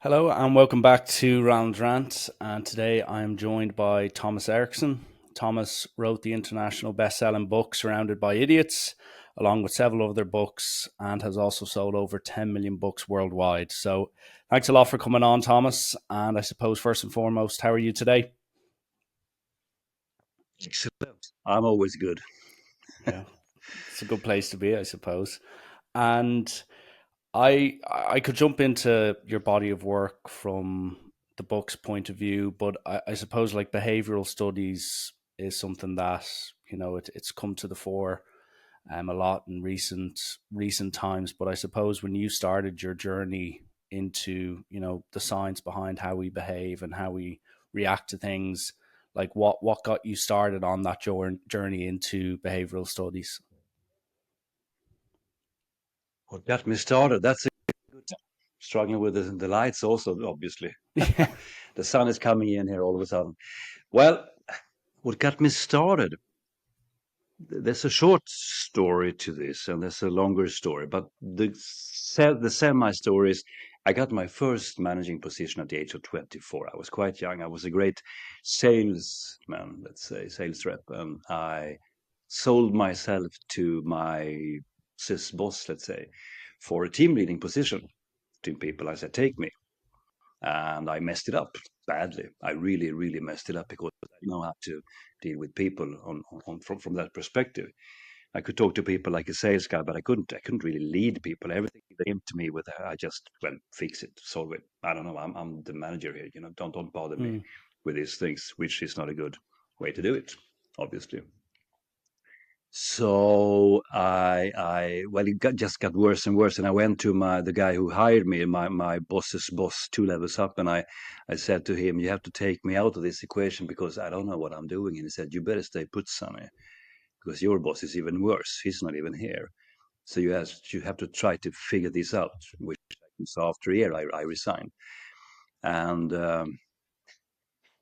Hello and welcome back to Round Rant. And today I am joined by Thomas Erikson. Thomas wrote the international best-selling book Surrounded by Idiots, along with several other books, and has also sold over 10 million books worldwide. So thanks a lot for coming on, Thomas. And I suppose first and foremost, how are you today? Excellent. I'm always good. Yeah, it's a good place to be, I suppose. And I could jump into your body of work from the book's point of view, but I suppose like behavioral studies is something that it's come to the fore a lot in recent times. But I suppose when you started your journey into the science behind how we behave and how we react to things, like what got you started on that journey into behavioral studies? What got me started? That's a good time. Struggling with the lights also, obviously. Yeah. The sun is coming in here all of a sudden. Well, what got me started? There's a short story to this, and there's a longer story. But the semi story is I got my first managing position at the age of 24. I was quite young. I was a great salesman, let's say, sales rep, and I sold myself to my cis boss, let's say, for a team leading position. To people, I said, take me. And I messed it up badly. I really, really messed it up because I know how to deal with people from that perspective. I could talk to people like a sales guy, but I couldn't really lead people. Everything they came to me with, I just, well, fix it, solve it. I don't know. I'm the manager here. Don't bother me Hmm. with these things, which is not a good way to do it, obviously. So well, just got worse and worse. And I went to the guy who hired me, my boss's boss, two levels up, and I said to him, "You have to take me out of this equation because I don't know what I'm doing." And he said, "You better stay put, Sonny, because your boss is even worse. He's not even here. So you have to try to figure this out." Which so after a year, I resigned. And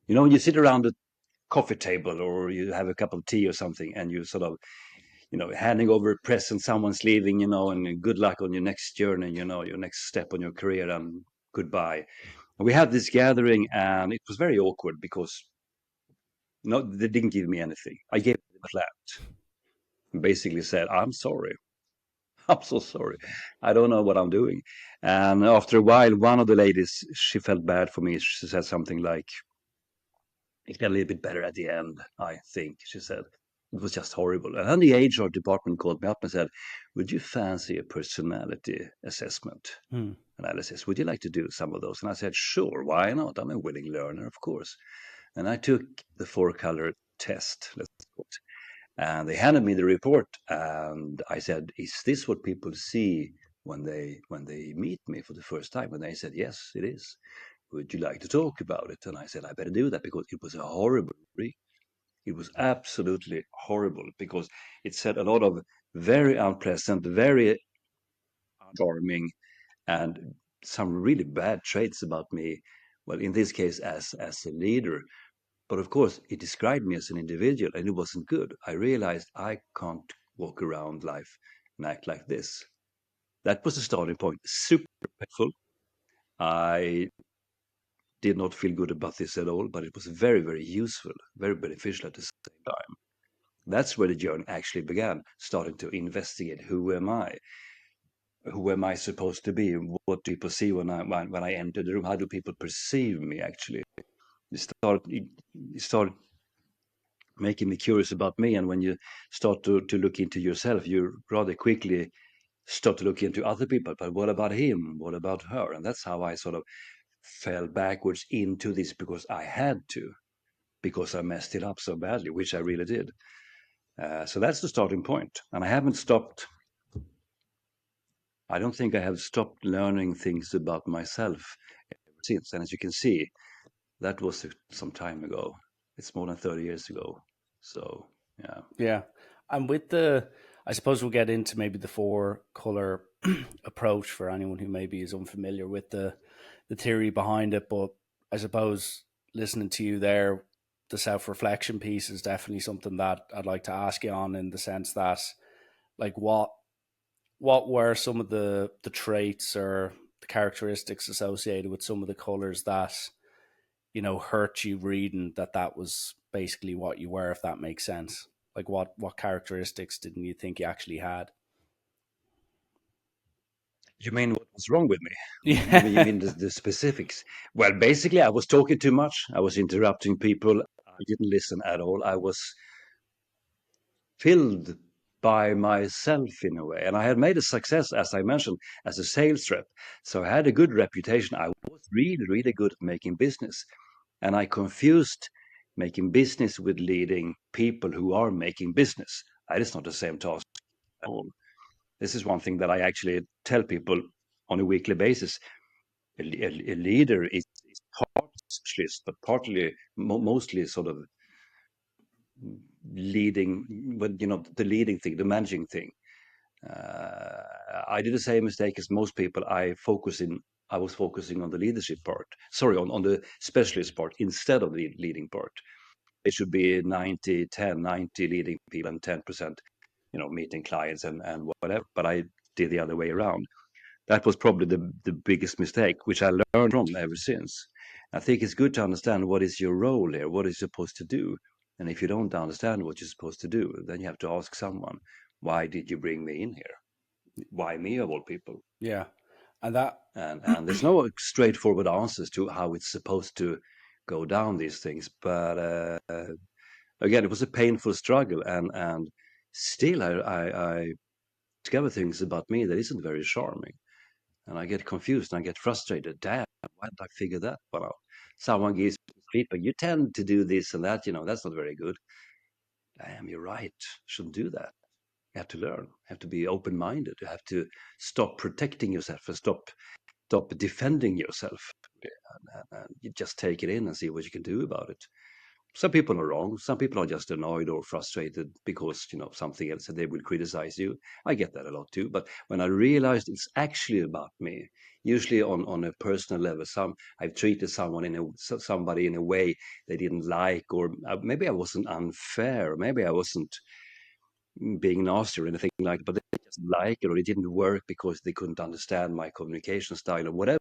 when you sit around a coffee table or you have a cup of tea or something, and you sort of handing over a present, someone's leaving, and good luck on your next journey, your next step on your career, and goodbye. And we had this gathering, and it was very awkward because no, they didn't give me anything. I gave them a flat and basically said, "I'm sorry. I'm so sorry. I don't know what I'm doing." And after a while, one of the ladies, she felt bad for me. She said something like, "It got a little bit better at the end, I think," she said. It was just horrible. And then the HR department called me up and said, "Would you fancy a personality assessment Hmm. analysis? Would you like to do some of those?" And I said, "Sure, why not? I'm a willing learner, of course." And I took the four-color test, let's call it. And they handed me the report, and I said, "Is this what people see when they meet me for the first time?" And they said, "Yes, it is. Would you like to talk about it?" And I said, "I better do that because it was a horrible read. It was absolutely horrible because it said a lot of very unpleasant, very charming, and some really bad traits about me. Well, in this case, as a leader, but of course, it described me as an individual, and it wasn't good. I realized I can't walk around life and act like this. That was the starting point. Super painful. I did not feel good about this at all, but it was very, very useful, very beneficial at the same time. That's where the journey actually began, starting to investigate who am I? Who am I supposed to be? What do people see when I enter the room? How do people perceive me actually? You start making me curious about me. And when you start to look into yourself, you rather quickly start to look into other people. But what about him? What about her? And that's how I sort of fell backwards into this because I had to, because I messed it up so badly, which I really did. So that's the starting point. And I haven't stopped. I don't think I have stopped learning things about myself ever since. And as you can see, that was some time ago. It's more than 30 years ago. So, yeah. Yeah. And I suppose we'll get into maybe the four color approach for anyone who maybe is unfamiliar with the theory behind it. But I suppose listening to you there, the self reflection piece is definitely something that I'd like to ask you on, in the sense that, like, what were some of the traits or the characteristics associated with some of the colors that hurt you reading that was basically what you were, if that makes sense? Like what characteristics didn't you think you actually had? You mean what was wrong with me? You Yeah. mean the specifics? Well, basically, I was talking too much. I was interrupting people. I didn't listen at all. I was filled by myself in a way. And I had made a success, as I mentioned, as a sales rep. So I had a good reputation. I was really, really good at making business. And I confused making business with leading people who are making business. That is not the same task at all. This is one thing that I actually tell people on a weekly basis. A leader is part specialist, but partly, mostly sort of leading, but the leading thing, the managing thing. I did the same mistake as most people. I was focusing on the leadership part. Sorry, on the specialist part instead of the leading part. It should be 90, 10, 90 leading people and 10%, meeting clients and whatever. But I did the other way around. That was probably the biggest mistake, which I learned from ever since. I think it's good to understand what is your role here, what is supposed to do. And if you don't understand what you're supposed to do, then you have to ask someone, why did you bring me in here? Why me of all people? Yeah. And that And there's no straightforward answers to how it's supposed to go down these things. But again, it was a painful struggle, and still I discover things about me that isn't very charming. And I get confused and I get frustrated. Damn, why didn't I figure that one out? Someone gives me feedback. You tend to do this and that, that's not very good. Damn, you're right. Shouldn't do that. You have to learn. You have to be open-minded. You have to stop protecting yourself and stop defending yourself. And you just take it in and see what you can do about it. Some people are wrong. Some people are just annoyed or frustrated because something else, and they will criticize you. I get that a lot too. But when I realized it's actually about me, usually on a personal level, I've treated somebody in a way they didn't like, or maybe I wasn't unfair, maybe I wasn't being nasty or anything like that, but they just like it, or it didn't work because they couldn't understand my communication style or whatever.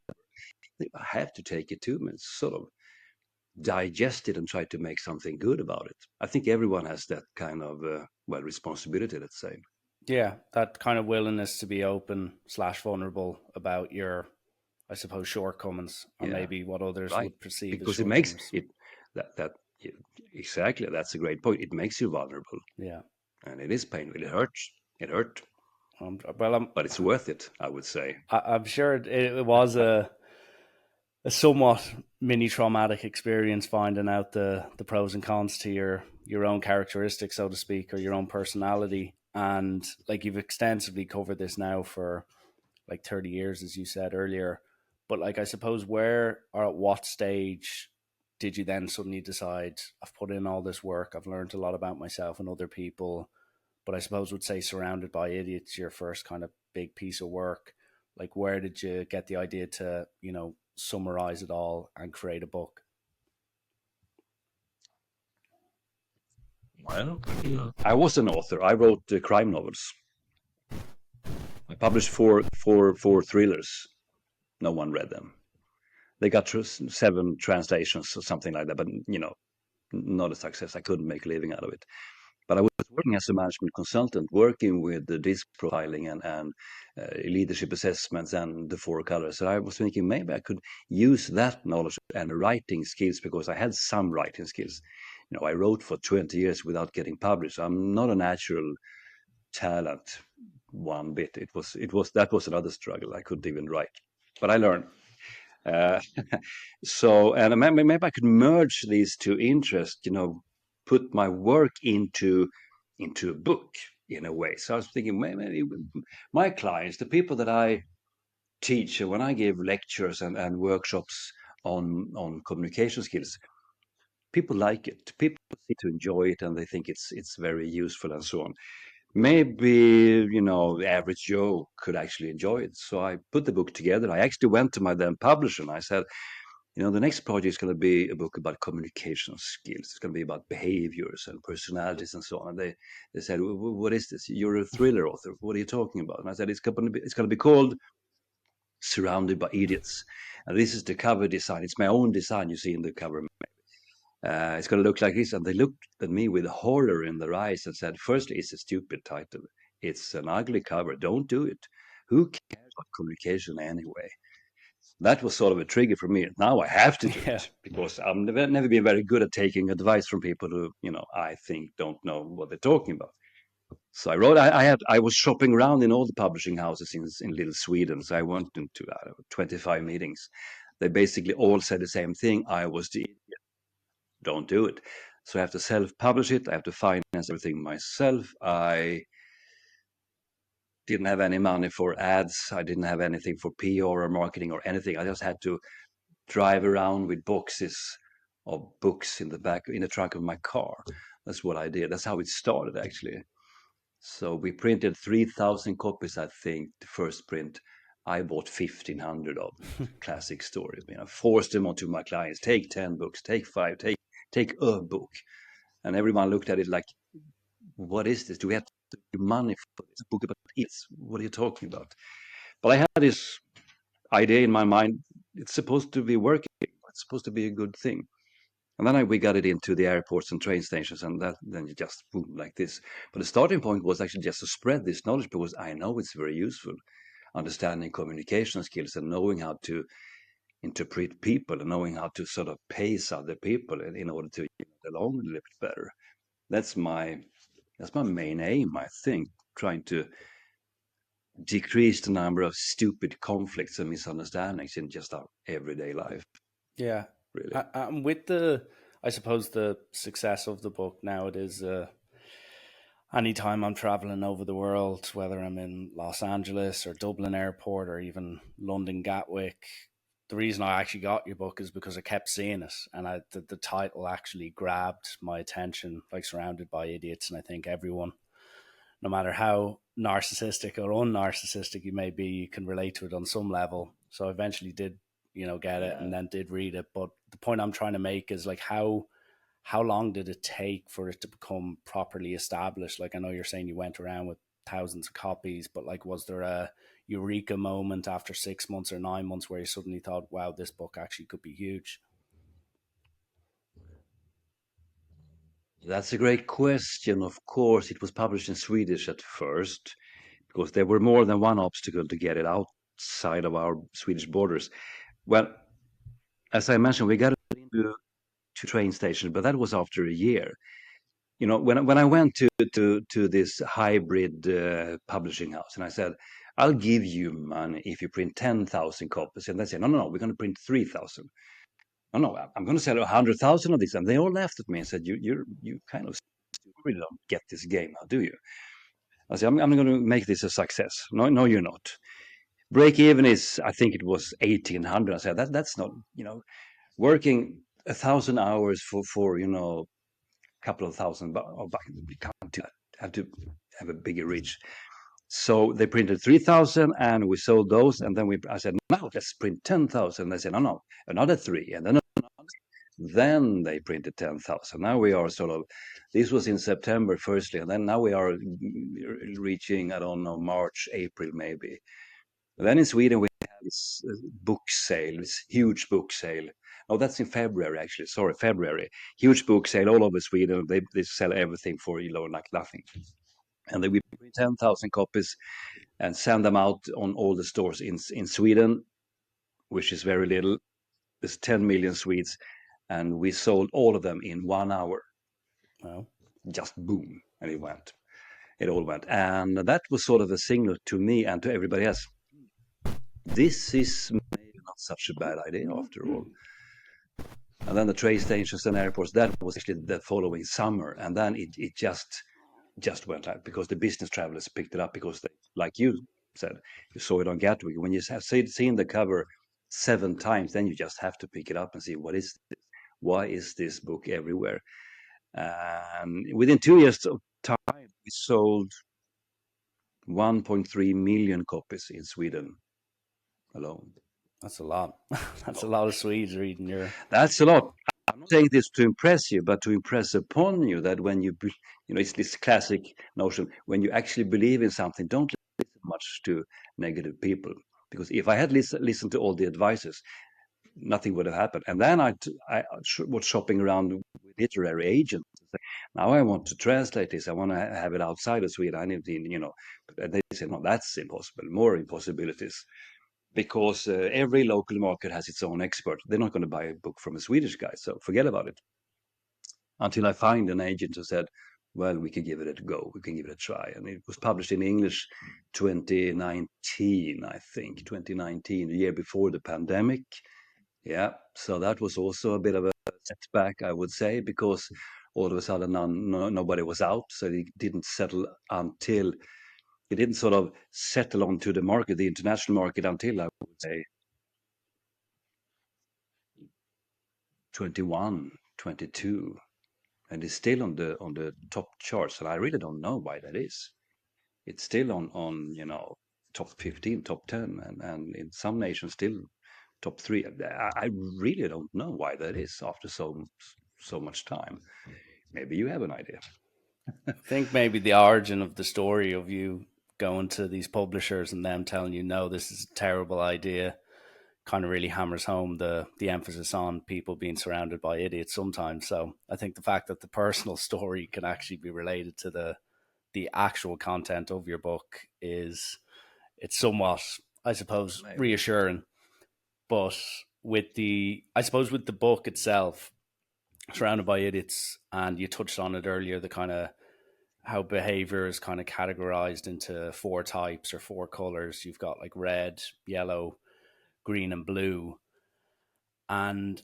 I have to take it to me, sort of digest it and try to make something good about it. I think everyone has that kind of responsibility, let's say. Yeah, that kind of willingness to be open slash vulnerable about your, I suppose, shortcomings, or Yeah, maybe what others right. would perceive as Because it makes shortcomings. it that yeah, exactly. That's a great point. It makes you vulnerable, Yeah. and it is painful. It hurts. It hurt, Well, but it's worth it, I would say. I'm sure it was a somewhat mini traumatic experience finding out the pros and cons to your own characteristics, so to speak, or your own personality. And like you've extensively covered this now for like 30 years, as you said earlier. But like, I suppose, where or at what stage did you then suddenly decide, I've put in all this work, I've learned a lot about myself and other people, but I suppose would say surrounded by idiots, your first kind of big piece of work. Like, where did you get the idea to, summarize it all and create a book? Well, I was an author. I wrote crime novels. I published four thrillers. No one read them. They got 7 translations or something like that, but not a success. I couldn't make a living out of it. But I was working as a management consultant, working with the disc profiling and leadership assessments and the 4 colors. So I was thinking maybe I could use that knowledge and writing skills, because I had some writing skills. I wrote for 20 years without getting published. I'm not a natural talent one bit. It was that was another struggle. I couldn't even write, but I learned. Uh, so, and maybe I could merge these two interests, put my work into a book in a way. So I was thinking maybe my clients, the people that I teach, when I give lectures and workshops on communication skills, people like it. People seem to enjoy it, and they think it's very useful and so on. Maybe the average Joe could actually enjoy it. So I put the book together. I actually went to my then publisher and I said, the next project is going to be a book about communication skills. It's going to be about behaviors and personalities and so on. And they said, What is this? You're a thriller author. What are you talking about?" And I said, It's going to be called surrounded by idiots. And this is the cover design. It's my own design you see in the cover. It's going to look like this. And they looked at me with horror in their eyes and said, firstly, it's a stupid title. It's an ugly cover. Don't do it. Who cares about communication anyway? That was sort of a trigger for me. Now I have to do Yeah. it because I've never been very good at taking advice from people who, I think don't know what they're talking about. So I wrote. I was shopping around in all the publishing houses in little Sweden. So I went into 25 meetings. They basically all said the same thing. I was the idiot. Don't do it. So I have to self-publish it. I have to finance everything myself. I didn't have any money for ads. I didn't have anything for PR or marketing or anything. I just had to drive around with boxes of books in the trunk of my car. That's what I did. That's how it started, actually. So we printed 3,000 copies, I think, the first print. I bought 1,500 of them. Classic stories. I forced them onto my clients. Take 10 books, take 5, take a book. And everyone looked at it like, what is this? Do we have to give money for this book about it? What are you talking about? But I had this idea in my mind. It's supposed to be working. It's supposed to be a good thing. And then we got it into the airports and train stations, and then you just boom like this. But the starting point was actually just to spread this knowledge because I know it's very useful, understanding communication skills and knowing how to interpret people and knowing how to sort of pace other people in order to get along a little bit better. That's my main aim, I think, trying to decrease the number of stupid conflicts and misunderstandings in just our everyday life, Yeah. really. And with the, I suppose, the success of the book now, it is anytime I'm traveling over the world, whether I'm in Los Angeles or Dublin Airport or even London Gatwick, the reason I actually got your book is because I kept seeing it, and the title actually grabbed my attention, like Surrounded by Idiots. And I think everyone, no matter how narcissistic or unnarcissistic you may be, you can relate to it on some level. So I eventually did, get it, Yeah. and then did read it. But the point I'm trying to make is like how long did it take for it to become properly established? Like, I know you're saying you went around with thousands of copies, but like, was there a eureka moment after 6 months or 9 months where you suddenly thought, wow, this book actually could be huge? That's a great question. Of course, it was published in Swedish at first because there were more than one obstacle to get it outside of our Swedish borders. Well, as I mentioned, we got it into to train stations, but that was after a year. When I went to this hybrid publishing house, and I said, "I'll give you money if you print 10,000 copies," and they said, "No, we're going to print 3,000." No, I'm going to sell 100,000 of these, and they all laughed at me and said, "You kind of really don't get this game, now, do you?" I said, "I'm going to make this a success." No, you're not. Break even is, I think it was 1,800. I said that's not, working 1,000 hours for a couple of thousand, but we can't do that. Have to have a bigger reach. So they printed 3,000 and we sold those. And then I said, now let's print 10,000. They said, no, another three. And then they printed 10,000. Now we are sort of, this was in September, firstly. And then now we are reaching, I don't know, March, April, maybe. And then in Sweden, we have this book sale, this huge book sale. Oh, that's in February, actually. Sorry, February. Huge book sale all over Sweden. They sell everything for, like nothing. And then we print 10,000 copies and send them out on all the stores in Sweden, which is very little. There's 10 million Swedes, and we sold all of them in 1 hour. Wow. Just boom, and it went. It all went, and that was sort of a signal to me and to everybody else. This is maybe not such a bad idea after all. And then the train stations and airports. That was actually the following summer, and then it just went out because the business travelers picked it up because they, like you said, you saw it on Gatwick. When you have seen the cover 7 times, then you just have to pick it up and see what is this? Why is this book everywhere? And within 2 years of time, we sold 1.3 million copies in Sweden alone. That's a lot. That's a lot of Swedes reading your. That's a lot. I'm not saying this to impress you, but to impress upon you that when it's this classic notion. When you actually believe in something, don't listen much to negative people. Because if I had listened to all the advices, nothing would have happened. And then I was shopping around with literary agents. Now I want to translate this. I want to have it outside of Sweden. I need to, And they said, no, that's impossible. More impossibilities. Because every local market has its own expert. They're not going to buy a book from a Swedish guy. So forget about it. Until I find an agent who said, well, we can give it a go. We can give it a try. And it was published in English 2019, I think, 2019, the year before the pandemic. Yeah, so that was also a bit of a setback, I would say, because all of a sudden nobody was out. So it didn't sort of settle onto the market, the international market, until I would say 21, 22, and it's still on the top charts. And I really don't know why that is. It's still on top 15, top 10, and in some nations still top three. I really don't know why that is after so much time. Maybe you have an idea. I think maybe the origin of the story of you going to these publishers and them telling you, no, this is a terrible idea, kind of really hammers home the emphasis on people being surrounded by idiots sometimes. So I think the fact that the personal story can actually be related to the actual content of your book is, it's somewhat, I suppose, Maybe. reassuring. But with the, I suppose, with the book itself, surrounded by idiots, and you touched on it earlier, the kind of how behavior is kind of categorized into four types or four colors. You've got like red, yellow, green, and blue. And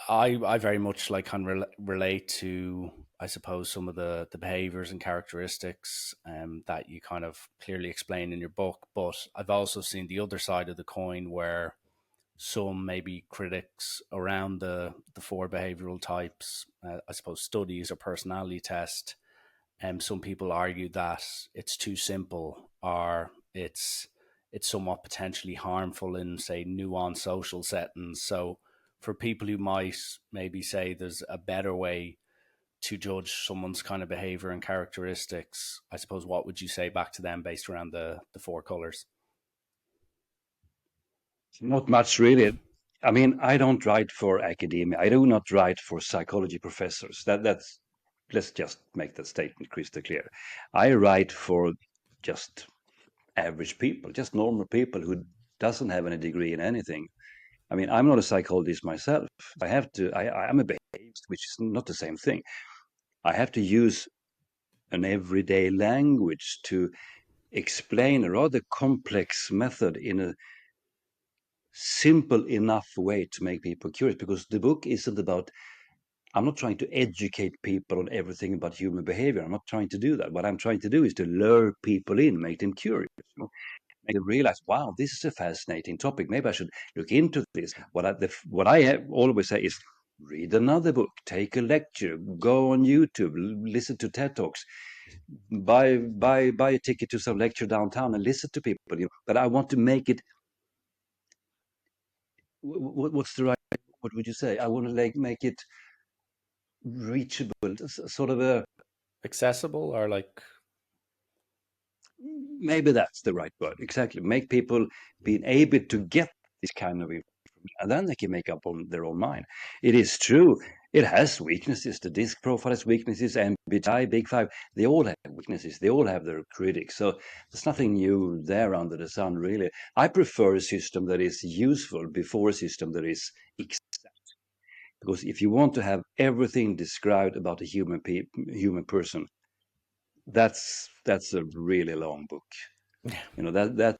I very much like kind of relate to, I suppose, some of the behaviors and characteristics that you kind of clearly explain in your book. But I've also seen the other side of the coin where some maybe critics around the four behavioral types, I suppose, studies or personality test. Some people argue that it's too simple, or it's somewhat potentially harmful in, say, nuanced social settings. So for people who might maybe say there's a better way to judge someone's kind of behavior and characteristics, I suppose, what would you say back to them based around the four colors? Not much, really. I mean, I don't write for academia. I do not write for psychology professors. That's Let's just make that statement crystal clear. I write for just average people, just normal people who doesn't have any degree in anything. I mean, I'm not a psychologist myself. I'm a behaviorist, which is not the same thing. I have to use an everyday language to explain a rather complex method in a simple enough way to make people curious, because the book isn't about, I'm not trying to educate people on everything about human behavior. I'm not trying to do that. What I'm trying to do is to lure people in, make them curious, make them realize, wow, this is a fascinating topic. Maybe I should look into this. What I always say is, read another book, take a lecture, go on YouTube, listen to TED Talks, buy a ticket to some lecture downtown and listen to people. But I want to make it, what's the right, what would you say? I want to make it reachable, sort of a, Accessible, or like maybe that's the right word, exactly. Make people being able to get this kind of information, and then they can make up on their own mind. It is true, it has weaknesses. The disc profile has weaknesses, MBTI, Big Five, they all have weaknesses, they all have their critics. So there's nothing new there under the sun, really. I prefer a system that is useful before a system that is exact. Because if you want to have everything described about a human person, that's a really long book. That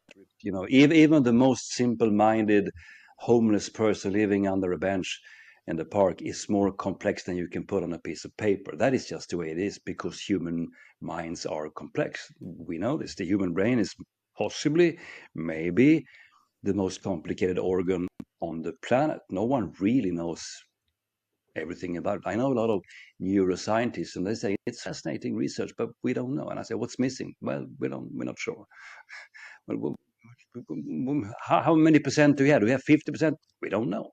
even the most simple-minded homeless person living under a bench in the park is more complex than you can put on a piece of paper. That is just the way it is, because human minds are complex. We know this. The human brain is possibly, maybe, the most complicated organ on the planet. No one really knows everything about it. I know a lot of neuroscientists, and they say it's fascinating research, but we don't know. And I say, what's missing? Well, we're not sure. Well, how many percent do we have? Do we have 50%? We don't know.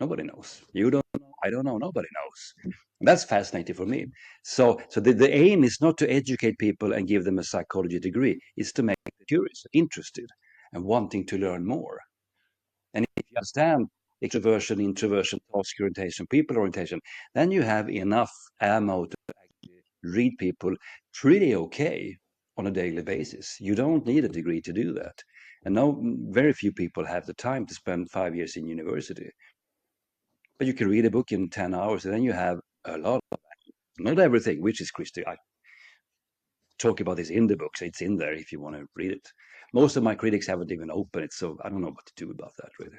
Nobody knows. You don't know. I don't know. Nobody knows. And that's fascinating for me. So the aim is not to educate people and give them a psychology degree. It's to make them curious, interested. and wanting to learn more. And if you understand extroversion, introversion, task orientation, people orientation, then you have enough ammo to read people pretty okay on a daily basis. You don't need a degree to do that. And no, very few people have the time to spend 5 years in university. But you can read a book in 10 hours and then you have a lot of, not everything, which is Christy. I talk about this in the books. It's in there if you want to read it. Most of my critics haven't even opened it, so I don't know what to do about that really.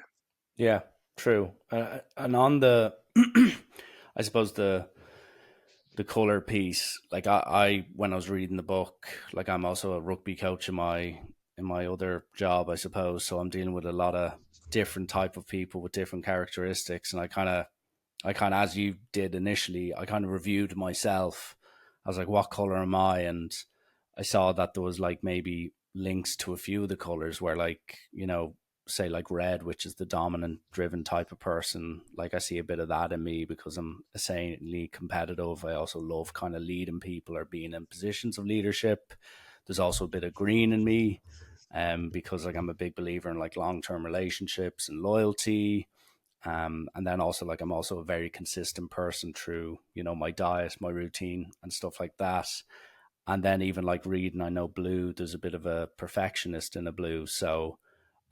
Yeah, true. And on the, I suppose the color piece, like I when I was reading the book, like I'm also a rugby coach in my other job, I suppose. So I'm dealing with a lot of different type of people with different characteristics, and I kind of, as you did initially, I kind of reviewed myself. I was like, what color am I? And I saw that there was like maybe links to a few of the colors where, like, you know, say like red, which is the dominant driven type of person. Like I see a bit of that in me because I'm insanely competitive. I also love kind of leading people or being in positions of leadership. There's also a bit of green in me, because like I'm a big believer in like long term relationships and loyalty, and then also like I'm also a very consistent person through, you know, my diet, my routine and stuff like that. And then even like reading, I know blue, there's a bit of a perfectionist in a blue, so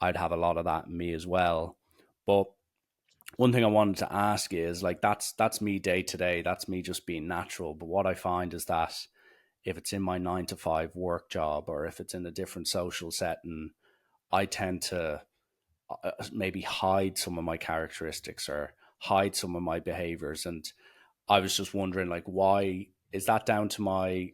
I'd have a lot of that in me as well. But one thing I wanted to ask is like that's me day to day, that's me just being natural. But what I find is that if it's in my 9 to 5 work job or if it's in a different social setting, I tend to maybe hide some of my characteristics or hide some of my behaviors. And I was just wondering, like, why is that down to my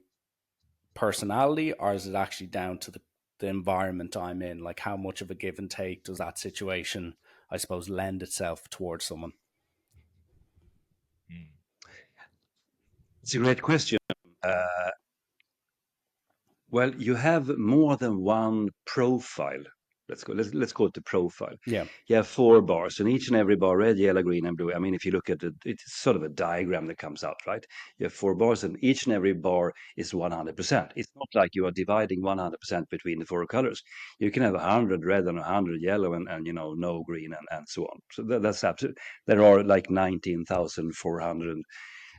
personality or is it actually down to the environment I'm in? Like, how much of a give and take does that situation, I suppose, lend itself towards someone? Mm. It's a great question. Uh, Well, you have more than one profile. Let's call it the profile. Yeah. You have 4 bars, and each and every bar, red, yellow, green, and blue. I mean, if you look at it, it's sort of a diagram that comes out, right? You have 4 bars, and each and every bar is 100%. It's not like you are dividing 100% between the 4 colors. You can have 100 red and 100 yellow, and you know, no green, and so on. So that's absolute. There are like 19,400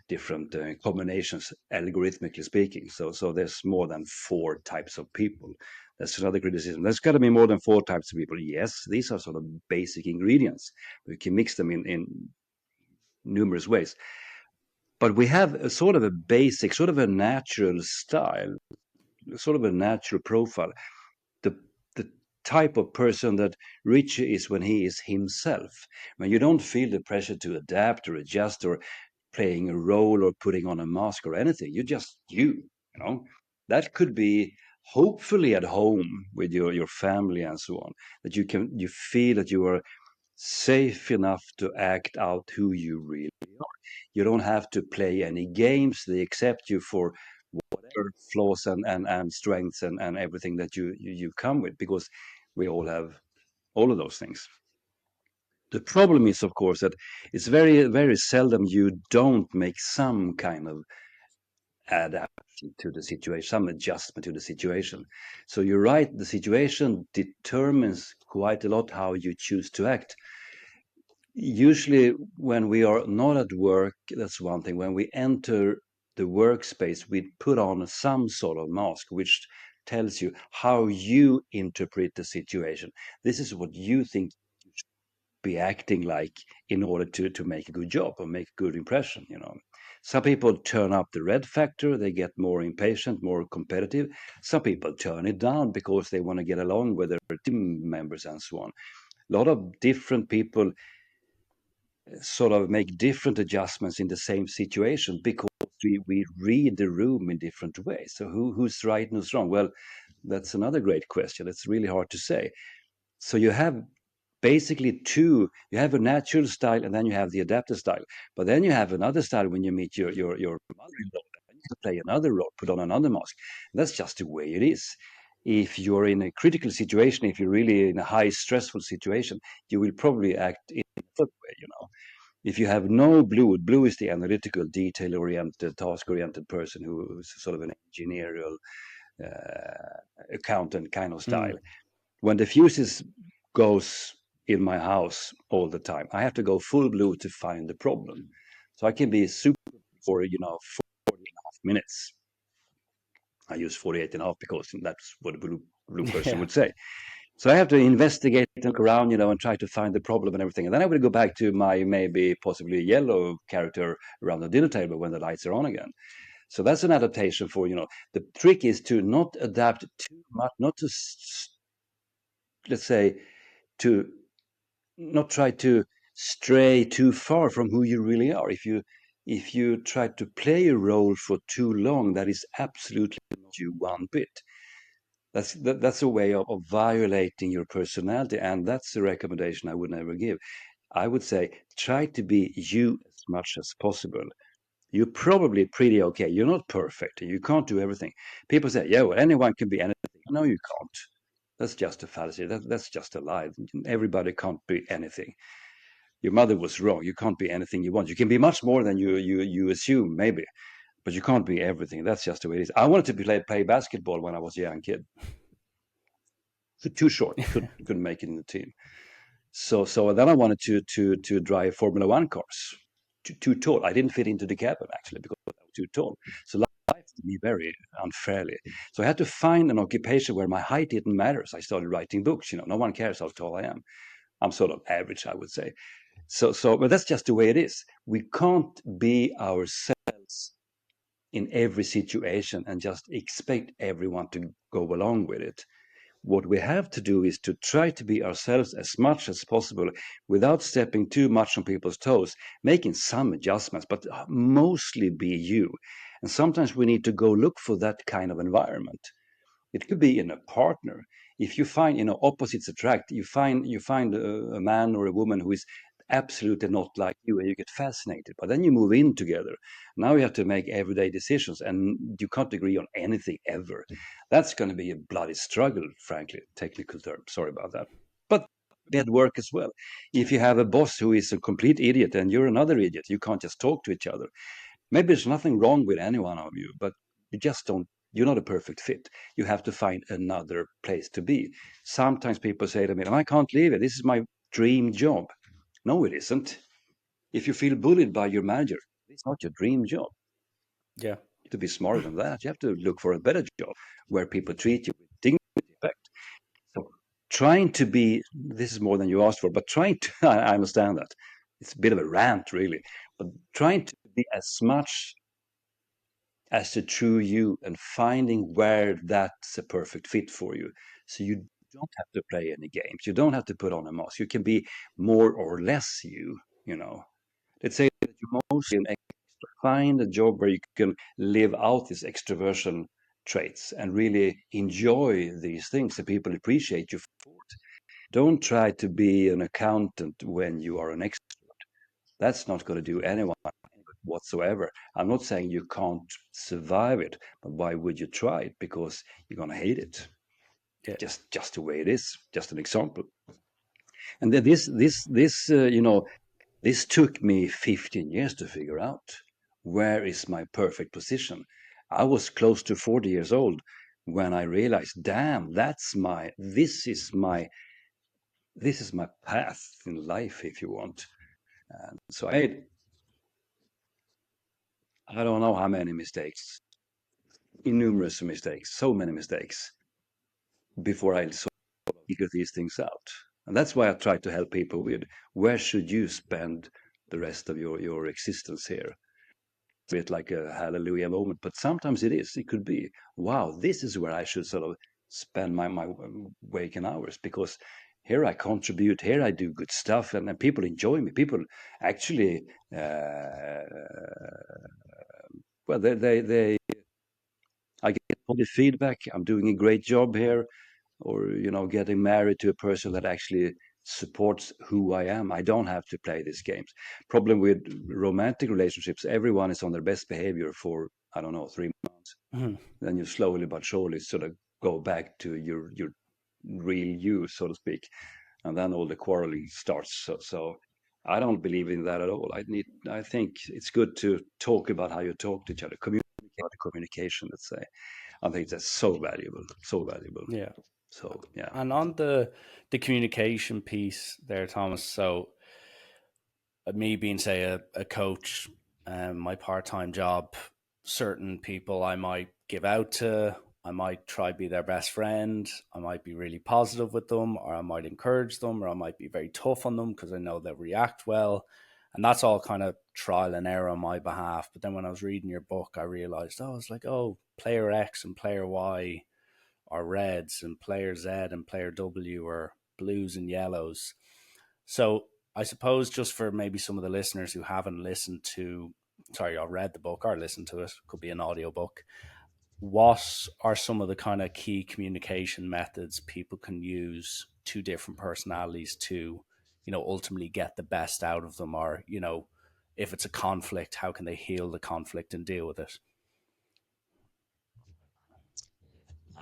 different combinations, algorithmically speaking. So there's more than 4 types of people. That's another criticism. There's got to be more than 4 types of people. Yes, these are sort of basic ingredients. We can mix them in numerous ways. But we have a sort of a basic, sort of a natural style, sort of a natural profile. The type of person that Richie is when he is himself. When you don't feel the pressure to adapt or adjust or playing a role or putting on a mask or anything. You're just you know. That could be hopefully at home with your family and so on. That you feel that you are safe enough to act out who you really are. You don't have to play any games. They accept you for whatever flaws and strengths and everything that you come with because we all have all of those things. The problem is, of course, that it's very, very seldom you don't make some kind of adaptation to the situation, some adjustment to the situation. So you're right, the situation determines quite a lot how you choose to act. Usually, when we are not at work, that's one thing. When we enter the workspace, we put on some sort of mask, which tells you how you interpret the situation. This is what you think be acting like in order to make a good job or make a good impression, you know. Some people turn up the red factor, they get more impatient, more competitive. Some people turn it down because they want to get along with their team members and so on. A lot of different people sort of make different adjustments in the same situation because we read the room in different ways. So who's right and who's wrong? Well, that's another great question. It's really hard to say. So you have basically two. You have a natural style and then you have the adaptive style. But then you have another style when you meet your mother-in-law. And you can play another role, put on another mask. That's just the way it is. If you're in a critical situation, if you're really in a high stressful situation, you will probably act in a third way, you know. If you have no blue is the analytical, detail-oriented, task-oriented person who's sort of an engineerial accountant kind of Hmm. style. When the fuses goes in my house all the time, I have to go full blue to find the problem. So I can be super for 40.5 minutes. I use 48.5 because that's what a blue person Yeah. would say. So I have to investigate, look around, and try to find the problem and everything. And then I will go back to my maybe possibly yellow character around the dinner table when the lights are on again. So that's an adaptation for, the trick is to not adapt too much, not to, let's say, to not try to stray too far from who you really are. If you try to play a role for too long, that is absolutely not you one bit. That's a way of violating your personality, and that's a recommendation I would never give. I would say try to be you as much as possible. You're probably pretty okay. You're not perfect. You can't do everything. People say, yeah, well, anyone can be anything. No, you can't. That's just a fallacy. That's just a lie. Everybody can't be anything. Your mother was wrong. You can't be anything you want. You can be much more than you assume, maybe, but you can't be everything. That's just the way it is. I wanted to play basketball when I was a young kid. Too short, couldn't make it in the team. So then I wanted to drive Formula One cars. Too tall. I didn't fit into the cabin actually because I was too tall. So life treated me very unfairly. So I had to find an occupation where my height didn't matter. So I started writing books. No one cares how tall I am. I'm sort of average, I would say. But that's just the way it is. We can't be ourselves in every situation and just expect everyone to go along with it. What we have to do is to try to be ourselves as much as possible without stepping too much on people's toes, making some adjustments, but mostly be you. And sometimes we need to go look for that kind of environment. It could be in a partner. If you find, opposites attract, you find a man or a woman who is absolutely not like you, and you get fascinated. But then you move in together. Now you have to make everyday decisions, and you can't agree on anything ever. That's going to be a bloody struggle, frankly. Technical term. Sorry about that. But at work as well. If you have a boss who is a complete idiot and you're another idiot, you can't just talk to each other. Maybe there's nothing wrong with any one of you, but you just don't, you're not a perfect fit. You have to find another place to be. Sometimes people say to me, I can't leave it. This is my dream job. No, it isn't. If you feel bullied by your manager, it's not your dream job. Yeah. To be smarter than that, you have to look for a better job where people treat you with dignity. Respect. So trying to be, this is more than you asked for, but trying to, I understand that. It's a bit of a rant, really, but trying to be as much as the true you and finding where that's a perfect fit for you. So you don't have to play any games. You don't have to put on a mask. You can be more or less you. Let's say that you're mostly an extra. Find a job where you can live out these extroversion traits and really enjoy these things so people appreciate you for it. Don't try to be an accountant when you are an extrovert. That's not going to do anyone whatsoever. I'm not saying you can't survive it, but why would you try it? Because you're going to hate it. Yeah. Just the way it is. Just an example. And then this took me 15 years to figure out where is my perfect position. I was close to 40 years old when I realized, damn, this is my path in life, if you want. And so I don't know how many mistakes, innumerous mistakes, so many mistakes before I sort of figure these things out. And that's why I try to help people with where should you spend the rest of your existence here. It's a bit like a hallelujah moment, but sometimes it is. It could be, wow, this is where I should sort of spend my waking hours because here I contribute, here I do good stuff, and people enjoy me. People actually, well, they I get positive feedback. I'm doing a great job here, or getting married to a person that actually supports who I am. I don't have to play these games. Problem with romantic relationships, everyone is on their best behavior for, I don't know, 3 months. Mhm. Then you slowly but surely sort of go back to your real you, so to speak, and then all the quarreling starts. So I don't believe in that at all. I think it's good to talk about how you talk to each other, communicate about the communication. Let's say I think that's so valuable, so valuable. Yeah. So yeah. And on the communication piece there, Thomas. So me being, say, a coach, my part-time job, certain people I might give out to, I might try to be their best friend, I might be really positive with them, or I might encourage them, or I might be very tough on them because I know they'll react well. And that's all kind of trial and error on my behalf. But then when I was reading your book, I realized, oh, it's like, oh, player X and player Y are reds, and player Z and player W are blues and yellows. So I suppose, just for maybe some of the listeners who haven't listened to, sorry, or read the book or listened to it, could be an audiobook, what are some of the kind of key communication methods people can use to different personalities to, ultimately get the best out of them? Or, if it's a conflict, how can they heal the conflict and deal with it?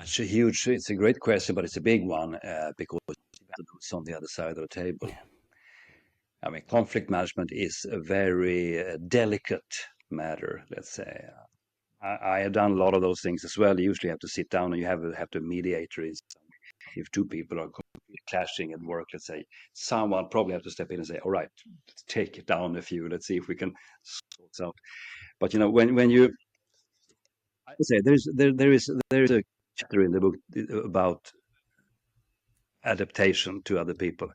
It's a great question, but it's a big one because it's on the other side of the table. I mean, conflict management is a very delicate matter, let's say. I have done a lot of those things as well. You usually have to sit down and you have to mediator in some way. If two people are clashing at work, let's say, someone probably have to step in and say, all right, let's take it down a few. Let's see if we can sort this out. But when you, I would say there is a chapter in the book about adaptation to other people.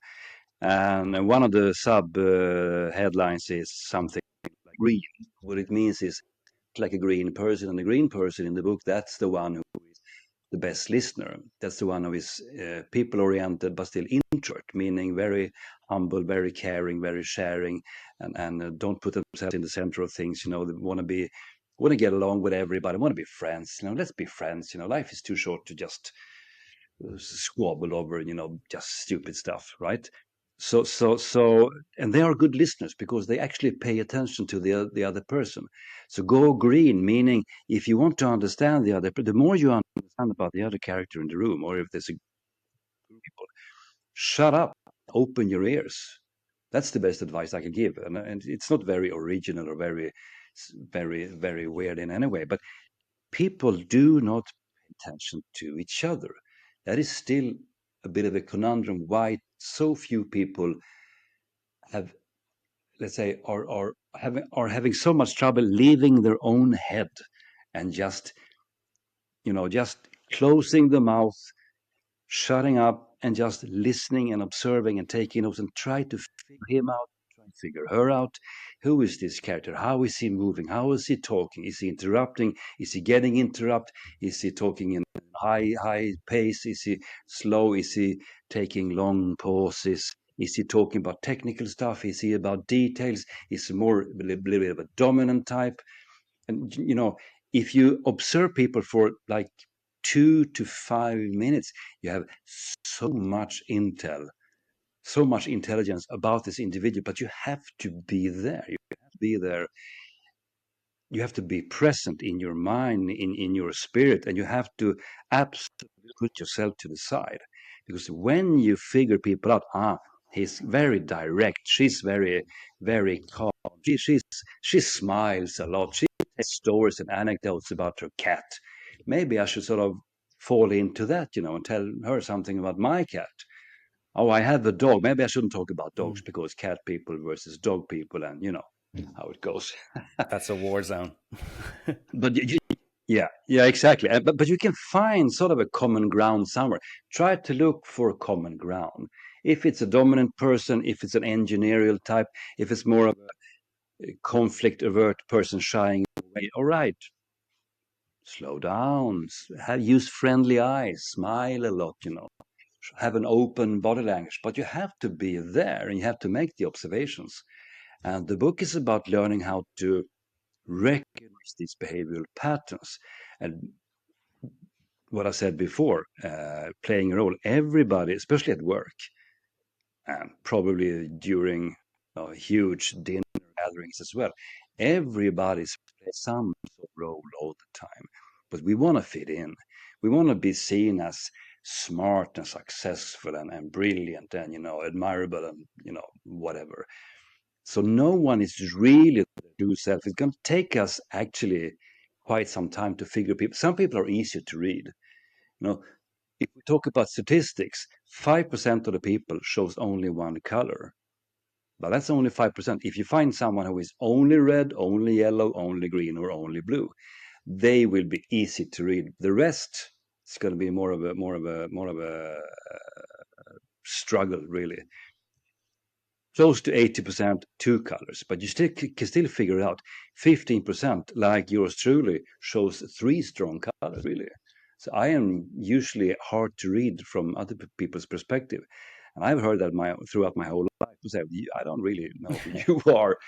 And one of the sub headlines is something like green. What it means is like a green person, and the green person in the book, that's the one who is the best listener. That's the one who is people oriented but still introvert, meaning very humble, very caring, very sharing, and don't put themselves in the center of things. They want to get along with everybody, want to be friends. Let's be friends. Life is too short to just squabble over, just stupid stuff, right? So, and they are good listeners because they actually pay attention to the other person. So go green, meaning if you want to understand the more you understand about the other character in the room, or if there's a group of people, shut up, open your ears. That's the best advice I can give, and it's not very original or very, very weird in any way, but people do not pay attention to each other. That is still a bit of a conundrum why so few people have, let's say, are having so much trouble leaving their own head and just closing the mouth, shutting up, and just listening and observing and taking notes and try to figure him out, try to figure her out. Who is this character? How is he moving? How is he talking? Is he interrupting? Is he getting interrupted? Is he talking in high pace? Is he slow? Is he taking long pauses? Is he talking about technical stuff? Is he about details? Is he more a little bit of a dominant type? And if you observe people for like 2 to 5 minutes, you have so much intel, so much intelligence about this individual, but you have to be there. You have to be there. You have to be present in your mind, in your spirit, and you have to absolutely put yourself to the side. Because when you figure people out, he's very direct, she's very, very calm, she smiles a lot, she has stories and anecdotes about her cat. Maybe I should sort of fall into that, and tell her something about my cat. Oh, I have a dog. Maybe I shouldn't talk about dogs Mm, because cat people versus dog people, and how it goes. that's a war zone. But yeah, exactly. But you can find sort of a common ground somewhere. Try to look for a common ground. If it's a dominant person, if it's an engineerial type, if it's more of a conflict avert person shying away, all right, slow down. Use friendly eyes, smile a lot. Have an open body language. But you have to be there and you have to make the observations. And the book is about learning how to recognize these behavioral patterns. And what I said before, playing a role. Everybody, especially at work, and probably during huge dinner gatherings as well, everybody's plays some sort of role all the time. But we want to fit in. We want to be seen as smart and successful and brilliant and admirable and whatever. So no one is really the true self. It's going to take us actually quite some time to figure people. Some people are easier to read. You know, if we talk about statistics, 5% of the people shows only one color. But that's only 5%. If you find someone who is only red, only yellow, only green, or only blue, they will be easy to read. The rest is going to be more of a struggle, really. Close to 80% two colors, but you still can still figure it out. 15%, like yours truly, shows three strong colors, really. So I am usually hard to read from other people's perspective. And I've heard that throughout my whole life. To say, I don't really know who you are.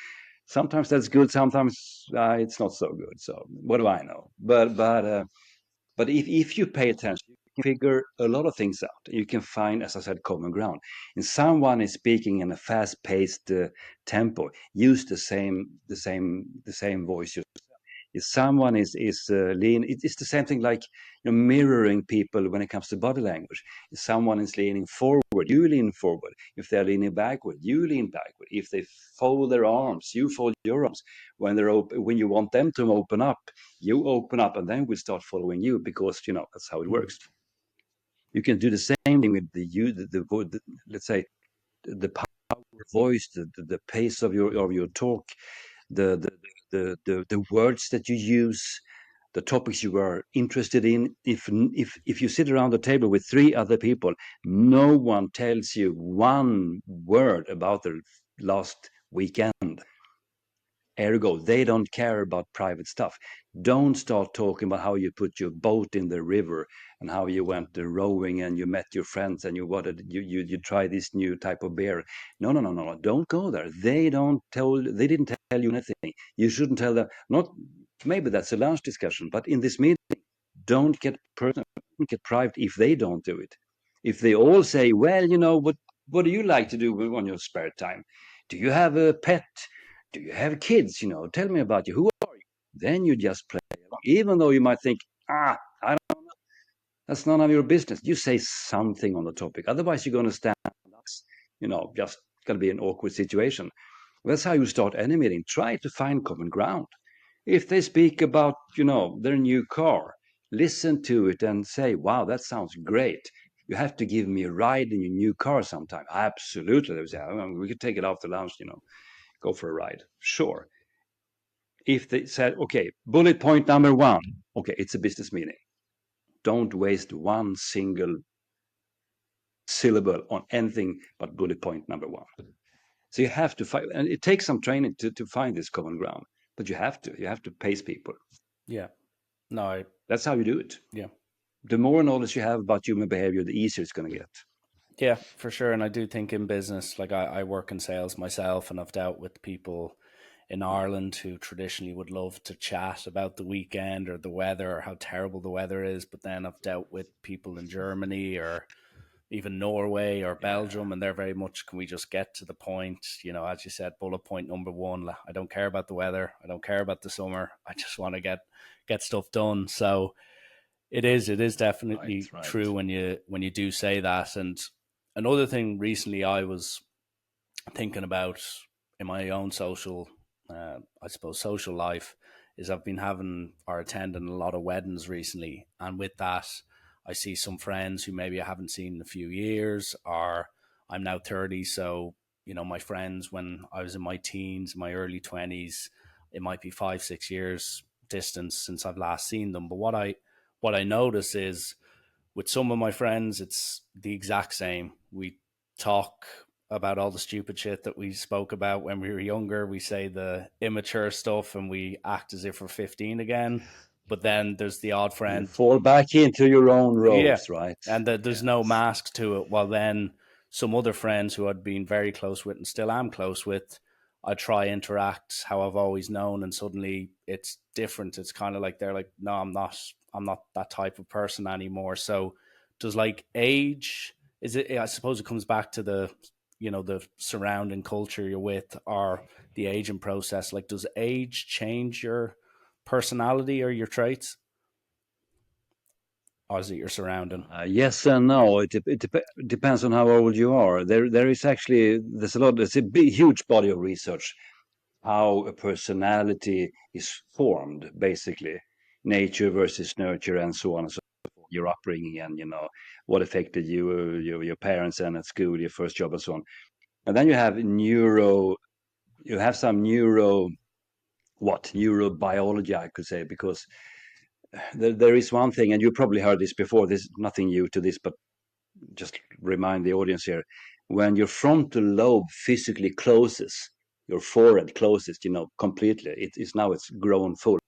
Sometimes that's good, sometimes it's not so good. So what do I know? But if you pay attention, you can figure a lot of things out. You can find, as I said, common ground. And someone is speaking in a fast-paced tempo, use the same voice. If someone is lean, it's the same thing like mirroring people when it comes to body language. If someone is leaning forward, you lean forward. If they're leaning backward, you lean backward. If they fold their arms, you fold your arms. When you want them to open up, you open up, and then we start following you because that's how it Mm. works. You can do the same thing with the let's say the power of voice, the pace of your talk, the the words that you use, the topics you are interested in. If you sit around the table with three other people, no one tells you one word about their last weekend. Ergo, they don't care about private stuff. Don't start talking about how you put your boat in the river and how you went rowing and you met your friends and you try this new type of beer. No, no, no, no, no. Don't go there. They didn't tell you anything. You shouldn't tell them. Not maybe that's a lunch discussion, but in this meeting, don't get personal, don't get private if they don't do it. If they all say, well, what do you like to do on your spare time? Do you have a pet? Do you have kids? Tell me about you. Who are you? Then you just play along. Even though you might think, I don't know, that's none of your business. You say something on the topic. Otherwise, you're going to stand just going to be an awkward situation. That's how you start any meeting. Try to find common ground. If they speak about, their new car, listen to it and say, wow, that sounds great. You have to give me a ride in your new car sometime. Absolutely. They would say, we could take it after lunch, go for a ride. Sure. If they said, okay, bullet point number one, okay, it's a business meeting. Don't waste one single syllable on anything but bullet point number one. So you have to find, and it takes some training to find this common ground, but you have to pace people. Yeah. No, That's how you do it. yeah. The more knowledge you have about human behavior, the easier it's going to get. Yeah, for sure. And I do think in business, like I work in sales myself, and I've dealt with people in Ireland who traditionally would love to chat about the weekend or the weather or how terrible the weather is. But then I've dealt with people in Germany or even Norway or Yeah. Belgium, and they're very much, can we just get to the point? As you said, bullet point number one, I don't care about the weather. I don't care about the summer. I just want to get stuff done. So it is Right, definitely right. true when you do say that. And another thing recently I was thinking about in my own I suppose social life, is I've been having or attending a lot of weddings recently, and with that I see some friends who maybe I haven't seen in a few years, or I'm now 30, so my friends when I was in my teens, my early 20s, it might be 5-6 years distance since I've last seen them. But what I notice is with some of my friends, it's the exact same. We talk about all the stupid shit that we spoke about when we were younger. We say the immature stuff and we act as if we're 15 again. But then there's the odd You friend. fall back into your own Yeah. roles, right? And there's no Yes. mask to it. While then some other friends who I'd been very close with and still am close with, I try interact how I've always known, and suddenly it's different. It's kind of like they're like, no, I'm not that type of person anymore. So does like age, is it, I suppose it comes back to the surrounding culture you're with, or the aging process. Like, does age change your personality or your traits? Or is it your surrounding? Yes and no. Depends on how old you are. There's a big, huge body of research how a personality is formed, basically, nature versus nurture, and so on and so. your upbringing, and what affected you, your parents, and at school, your first job, and so on. And then you have some neurobiology, I could say, because there is one thing, and you probably heard this before. This nothing new to this, but just remind the audience here. When your frontal lobe physically closes, your forehead closes, completely. It's grown full.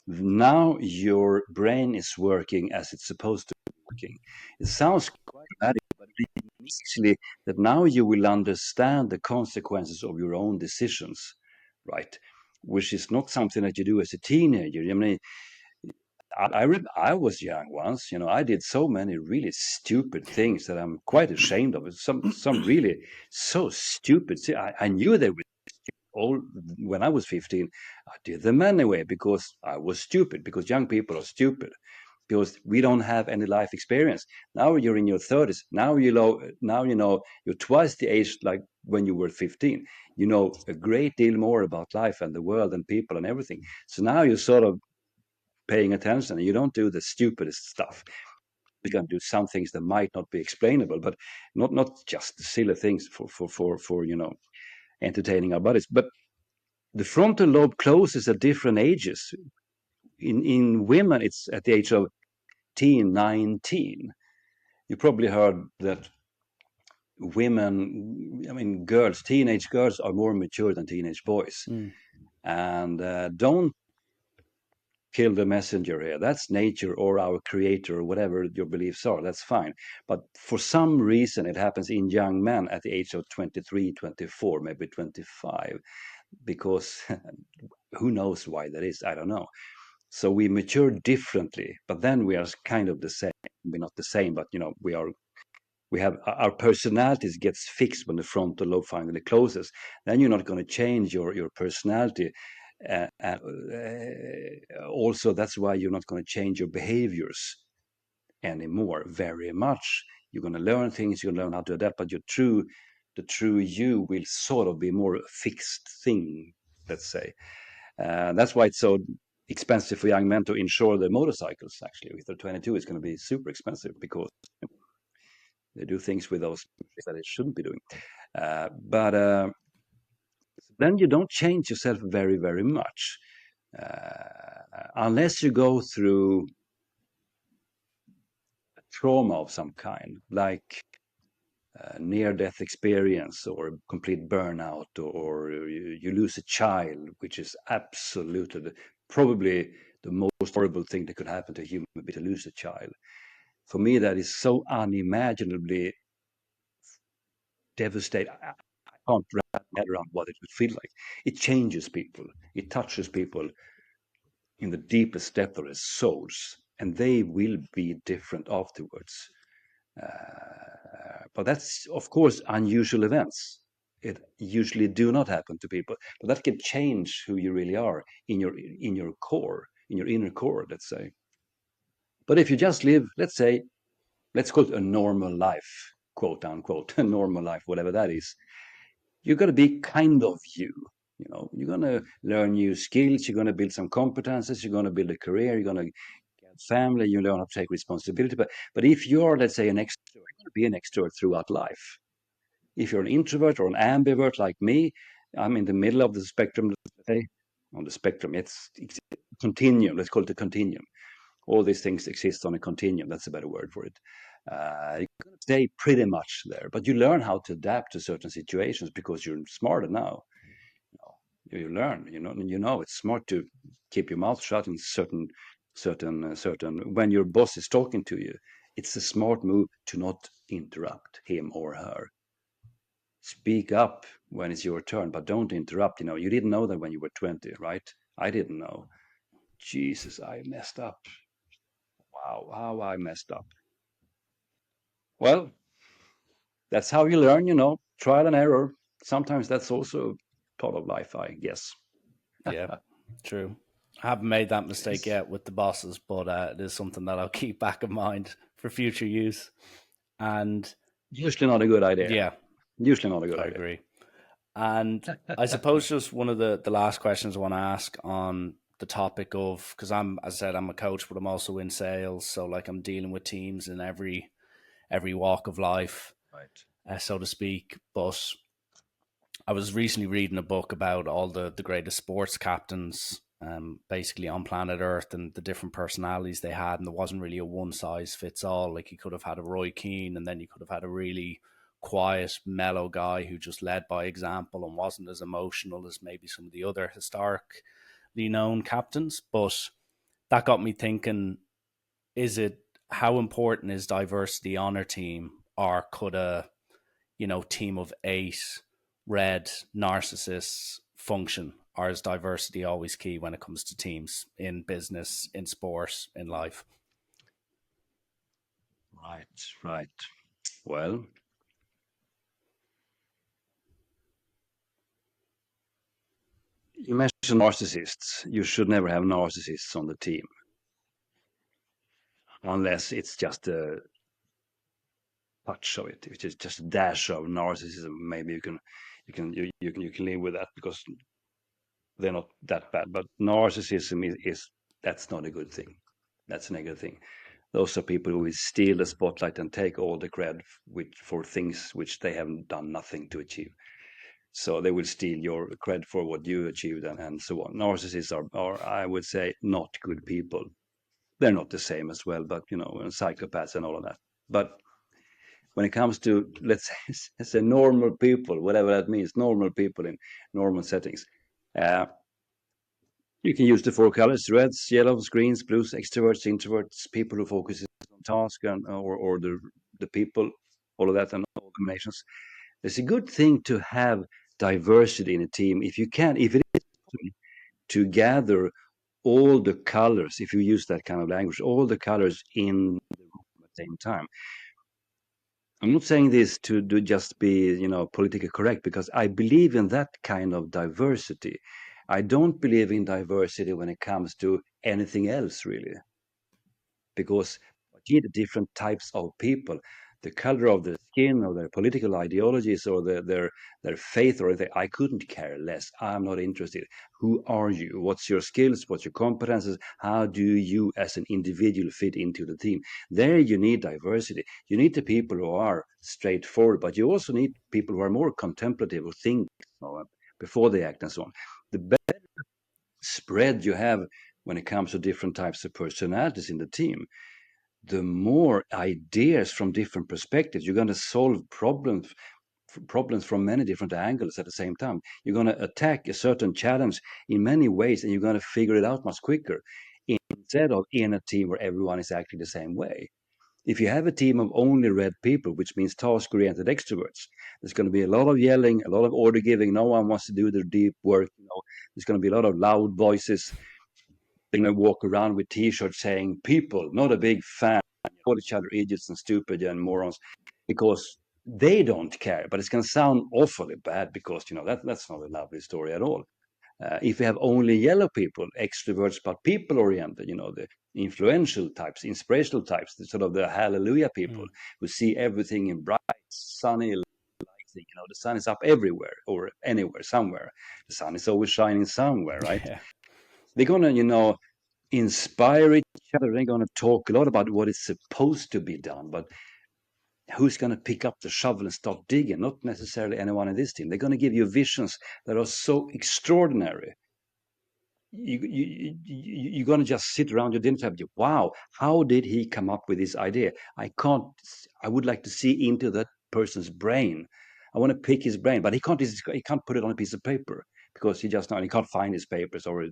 Now your brain is working as it's supposed to be working. It sounds quite dramatic, but it means actually that now you will understand the consequences of your own decisions, right? Which is not something that you do as a teenager. I mean, I was young once. I did so many really stupid things that I'm quite ashamed of. Some really so stupid. See, I knew they were all when I was 15. I did them anyway because I was stupid. Because young people are stupid. Because we don't have any life experience. Now you're in your 30s. Now you're twice the age like when you were 15. You know a great deal more about life and the world and people and everything. So now you're sort of paying attention, and you don't do the stupidest stuff. You can do some things that might not be explainable, but not just silly things for entertaining our bodies. But the frontal lobe closes at different ages. In women, it's at the age of 19. You probably heard that girls, teenage girls, are more mature than teenage boys. Mm. And don't kill the messenger here. That's nature or our creator or whatever your beliefs are. That's fine. But for some reason, it happens in young men at the age of 23, 24, maybe 25, because who knows why that is? I don't know. So we mature differently, but then we are kind of the same. We're not the same, but we have our personalities gets fixed when the frontal lobe finally closes. Then you're not going to change your personality. Also, that's why you're not going to change your behaviors anymore very much. You're going to learn things, you're going to learn how to adapt, but the true you will sort of be more a fixed thing, let's say. That's why it's so expensive for young men to insure their motorcycles. Actually, if they're 22, it's going to be super expensive because they do things with those that they shouldn't be doing. But then you don't change yourself very, very much. Unless you go through a trauma of some kind, like near-death experience or complete burnout, or you lose a child, which is absolutely probably the most horrible thing that could happen to a human being, to lose a child. For me, that is so unimaginably devastating. I can't wrap my head around what it would feel like. It changes people. It touches people in the deepest depth of their souls, and they will be different afterwards. But that's, of course, unusual events. It usually do not happen to people, but that can change who you really are in your core, in your inner core, let's say. But if you just live, let's call it a normal life, quote unquote, a normal life, whatever that is, you're going to be kind of you. You're going to learn new skills, you're going to build some competences, you're going to build a career, you're going to get family, you learn how to take responsibility. But if you're, let's say, an extrovert, you're going to be an extrovert throughout life. If you're an introvert or an ambivert like me, I'm in the middle of the spectrum. Let's say, on the spectrum, it's a continuum. Let's call it a continuum. All these things exist on a continuum. That's a better word for it. You're going to stay pretty much there, but you learn how to adapt to certain situations because you're smarter now. You learn. It's smart to keep your mouth shut in certain. When your boss is talking to you, it's a smart move to not interrupt him or her. Speak up when it's your turn, but don't interrupt. You didn't know that when you were 20, right? I didn't know. Jesus, I messed up. Wow, how I messed up. Well, that's how you learn, trial and error. Sometimes that's also part of life, I guess. Yeah, true. I haven't made that mistake Yes. yet with the bosses, but it is something that I'll keep back in mind for future use. And Usually not a good idea. yeah, Usually not a good I idea. agree. And I suppose just one of the last questions I want to ask on the topic of, because I'm, as I said, I'm a coach, but I'm also in sales, so like I'm dealing with teams in every walk of life, Right. so to speak. But I was recently reading a book about all the greatest sports captains, basically on planet Earth, and the different personalities they had, and there wasn't really a one size fits all. Like you could have had a Roy Keane, and then you could have had a really quiet, mellow guy who just led by example and wasn't as emotional as maybe some of the other historically known captains. But that got me thinking: is it, how important is diversity on our team, or could a, team of eight red narcissists function? Or is diversity always key when it comes to teams in business, in sport, in life? Right. Right. Well, you mentioned narcissists. You should never have narcissists on the team unless it's just a touch of it. If it's just a dash of narcissism, maybe you can live with that because they're not that bad. But narcissism is that's not a good thing. That's a negative thing. Those are people who will steal the spotlight and take all the credit for things which they haven't done nothing to achieve. So they will steal your credit for what you achieved and so on. Narcissists are, I would say, not good people. They're not the same as well, but psychopaths and all of that. But when it comes to, let's say normal people, whatever that means, normal people in normal settings, uh, you can use the four colors: reds, yellows, greens, blues, extroverts, introverts, people who focus on task and or the people, all of that, and all combinations. It's a good thing to have diversity in a team if you can, if it is possible, to gather all the colors, if you use that kind of language, all the colors in the room at the same time. I'm not saying this to just be, politically correct, because I believe in that kind of diversity. I don't believe in diversity when it comes to anything else, really, because you need different types of people. The color of their skin, or their political ideologies, or their faith, or anything, I couldn't care less. I'm not interested. Who are you? What's your skills? What's your competences? How do you, as an individual, fit into the team? There, you need diversity. You need the people who are straightforward, but you also need people who are more contemplative, who think before they act, and so on. The better spread you have when it comes to different types of personalities in the team, the more ideas from different perspectives. You're going to solve problems from many different angles at the same time. You're going to attack a certain challenge in many ways, and you're going to figure it out much quicker, instead of in a team where everyone is acting the same way. If you have a team of only red people, which means task oriented extroverts, there's going to be a lot of yelling, a lot of order giving. No one wants to do their deep work. There's going to be a lot of loud voices. They're going to walk around with t-shirts saying "people, not a big fan," call each other idiots and stupid and morons, because they don't care. But it's going to sound awfully bad, because that's not a lovely story at all. If you have only yellow people, extroverts but people oriented, the influential types, inspirational types, the sort of the hallelujah people Mm. who see everything in bright, sunny lighting. The sun is up everywhere or anywhere, somewhere. The sun is always shining somewhere, right? Yeah. They're gonna, inspire each other. They're gonna talk a lot about what is supposed to be done, but who's going to pick up the shovel and start digging? Not necessarily anyone in this team. They're going to give you visions that are so extraordinary. You're going to just sit around your dinner table. Wow, how did he come up with this idea? I would like to see into that person's brain. I want to pick his brain, but he can't put it on a piece of paper, because he can't find his papers, or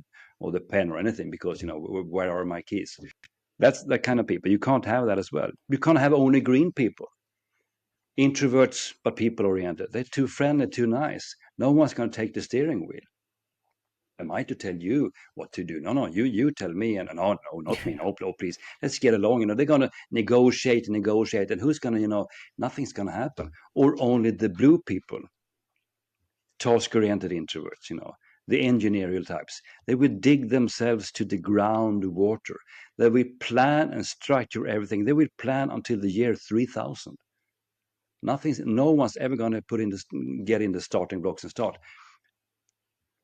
the pen or anything, because where are my keys? That's the kind of people. You can't have that as well. You can't have only green people, introverts but people oriented. They're too friendly, too nice. No one's going to take the steering wheel. Am I to tell you what to do? No, no, you tell me. And no, no, not me. Yeah. No, please, let's get along. They're going to negotiate and negotiate, and who's going to, nothing's going to happen. Or only the blue people, task oriented introverts, the engineering types. They will dig themselves to the groundwater. They will plan and structure everything. They will plan until the year 3000. No one's ever going to get in the starting blocks and start.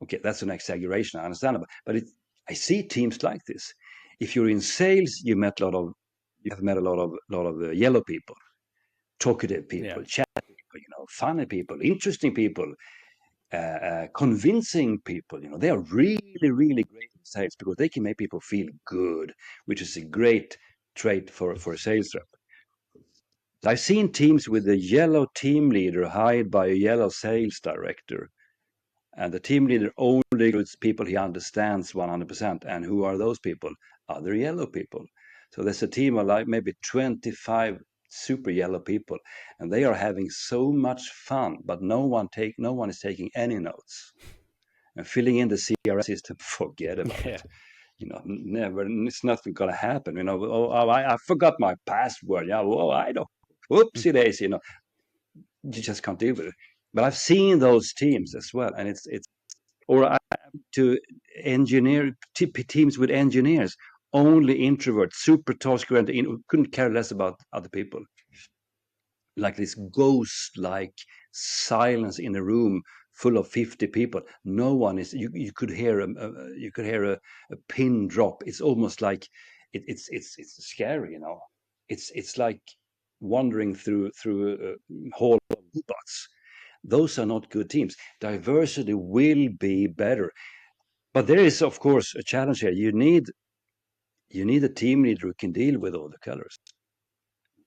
Okay, that's an exaggeration, I understand, but I see teams like this. If you're in sales, you have met a lot of yellow people, talkative Yeah. people, chatty people, funny people, interesting people, convincing people. They are really, really great in sales because they can make people feel good, which is a great trait for a sales rep. I've seen teams with a yellow team leader hired by a yellow sales director, and the team leader only recruits people he understands 100%. And who are those people? Other yellow people. So there's a team of like maybe 25 super yellow people, and they are having so much fun, but no one is taking any notes. And filling in the CRM system, forget about Yeah. it. Never, it's nothing gonna happen. I forgot my password. Yeah, well, I don't. Whoopsie daisy. You just can't deal with it. But I've seen those teams as well, and it's or I to engineer teams with engineers, only introverts, super task oriented, couldn't care less about other people, like this ghost like silence in a room full of 50 people. No one is, you could hear a pin drop. It's almost like it's scary. It's like wandering through a hall of robots. Those are not good teams. Diversity will be better, but there is of course a challenge here. You need a team leader who can deal with all the colors.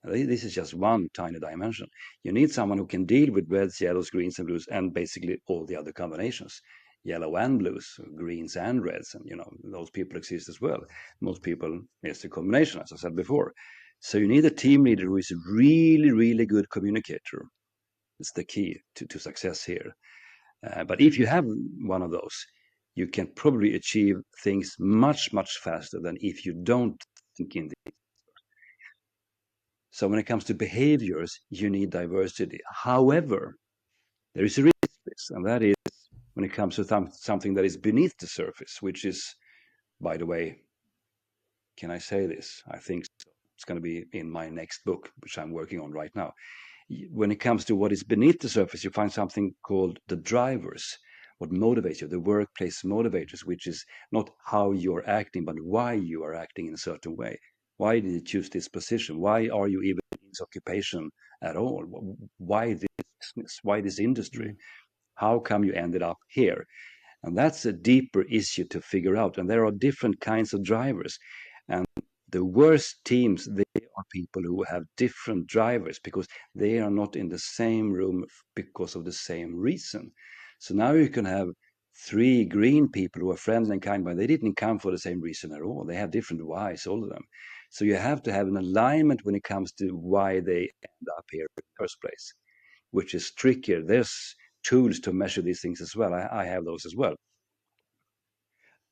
This is just one tiny dimension. You need someone who can deal with reds, yellows, greens, and blues, and basically all the other combinations. Yellow and blues, greens and reds, and those people exist as well. Most people, it's a combination, as I said before. So you need a team leader who is a really, really good communicator. It's the key to success here. But if you have one of those, you can probably achieve things much, much faster than if you don't think in the. So when it comes to behaviors, you need diversity. However, there is a risk to this, and that is when it comes to something that is beneath the surface, which is, by the way, can I say this? I think so. It's going to be in my next book, which I'm working on right now. When it comes to what is beneath the surface, you find something called the drivers, what motivates you, the workplace motivators, which is not how you're acting, but why you are acting in a certain way. Why did you choose this position? Why are you even in this occupation at all? Why this business? Why this industry? Mm. How come you ended up here? And that's a deeper issue to figure out. And there are different kinds of drivers. And the worst teams, they are people who have different drivers because they are not in the same room because of the same reason. So now you can have three green people who are friendly and kind, but they didn't come for the same reason at all. They have different whys, all of them. So you have to have an alignment when it comes to why they end up here in the first place, which is trickier. There's tools to measure these things as well. I have those as well,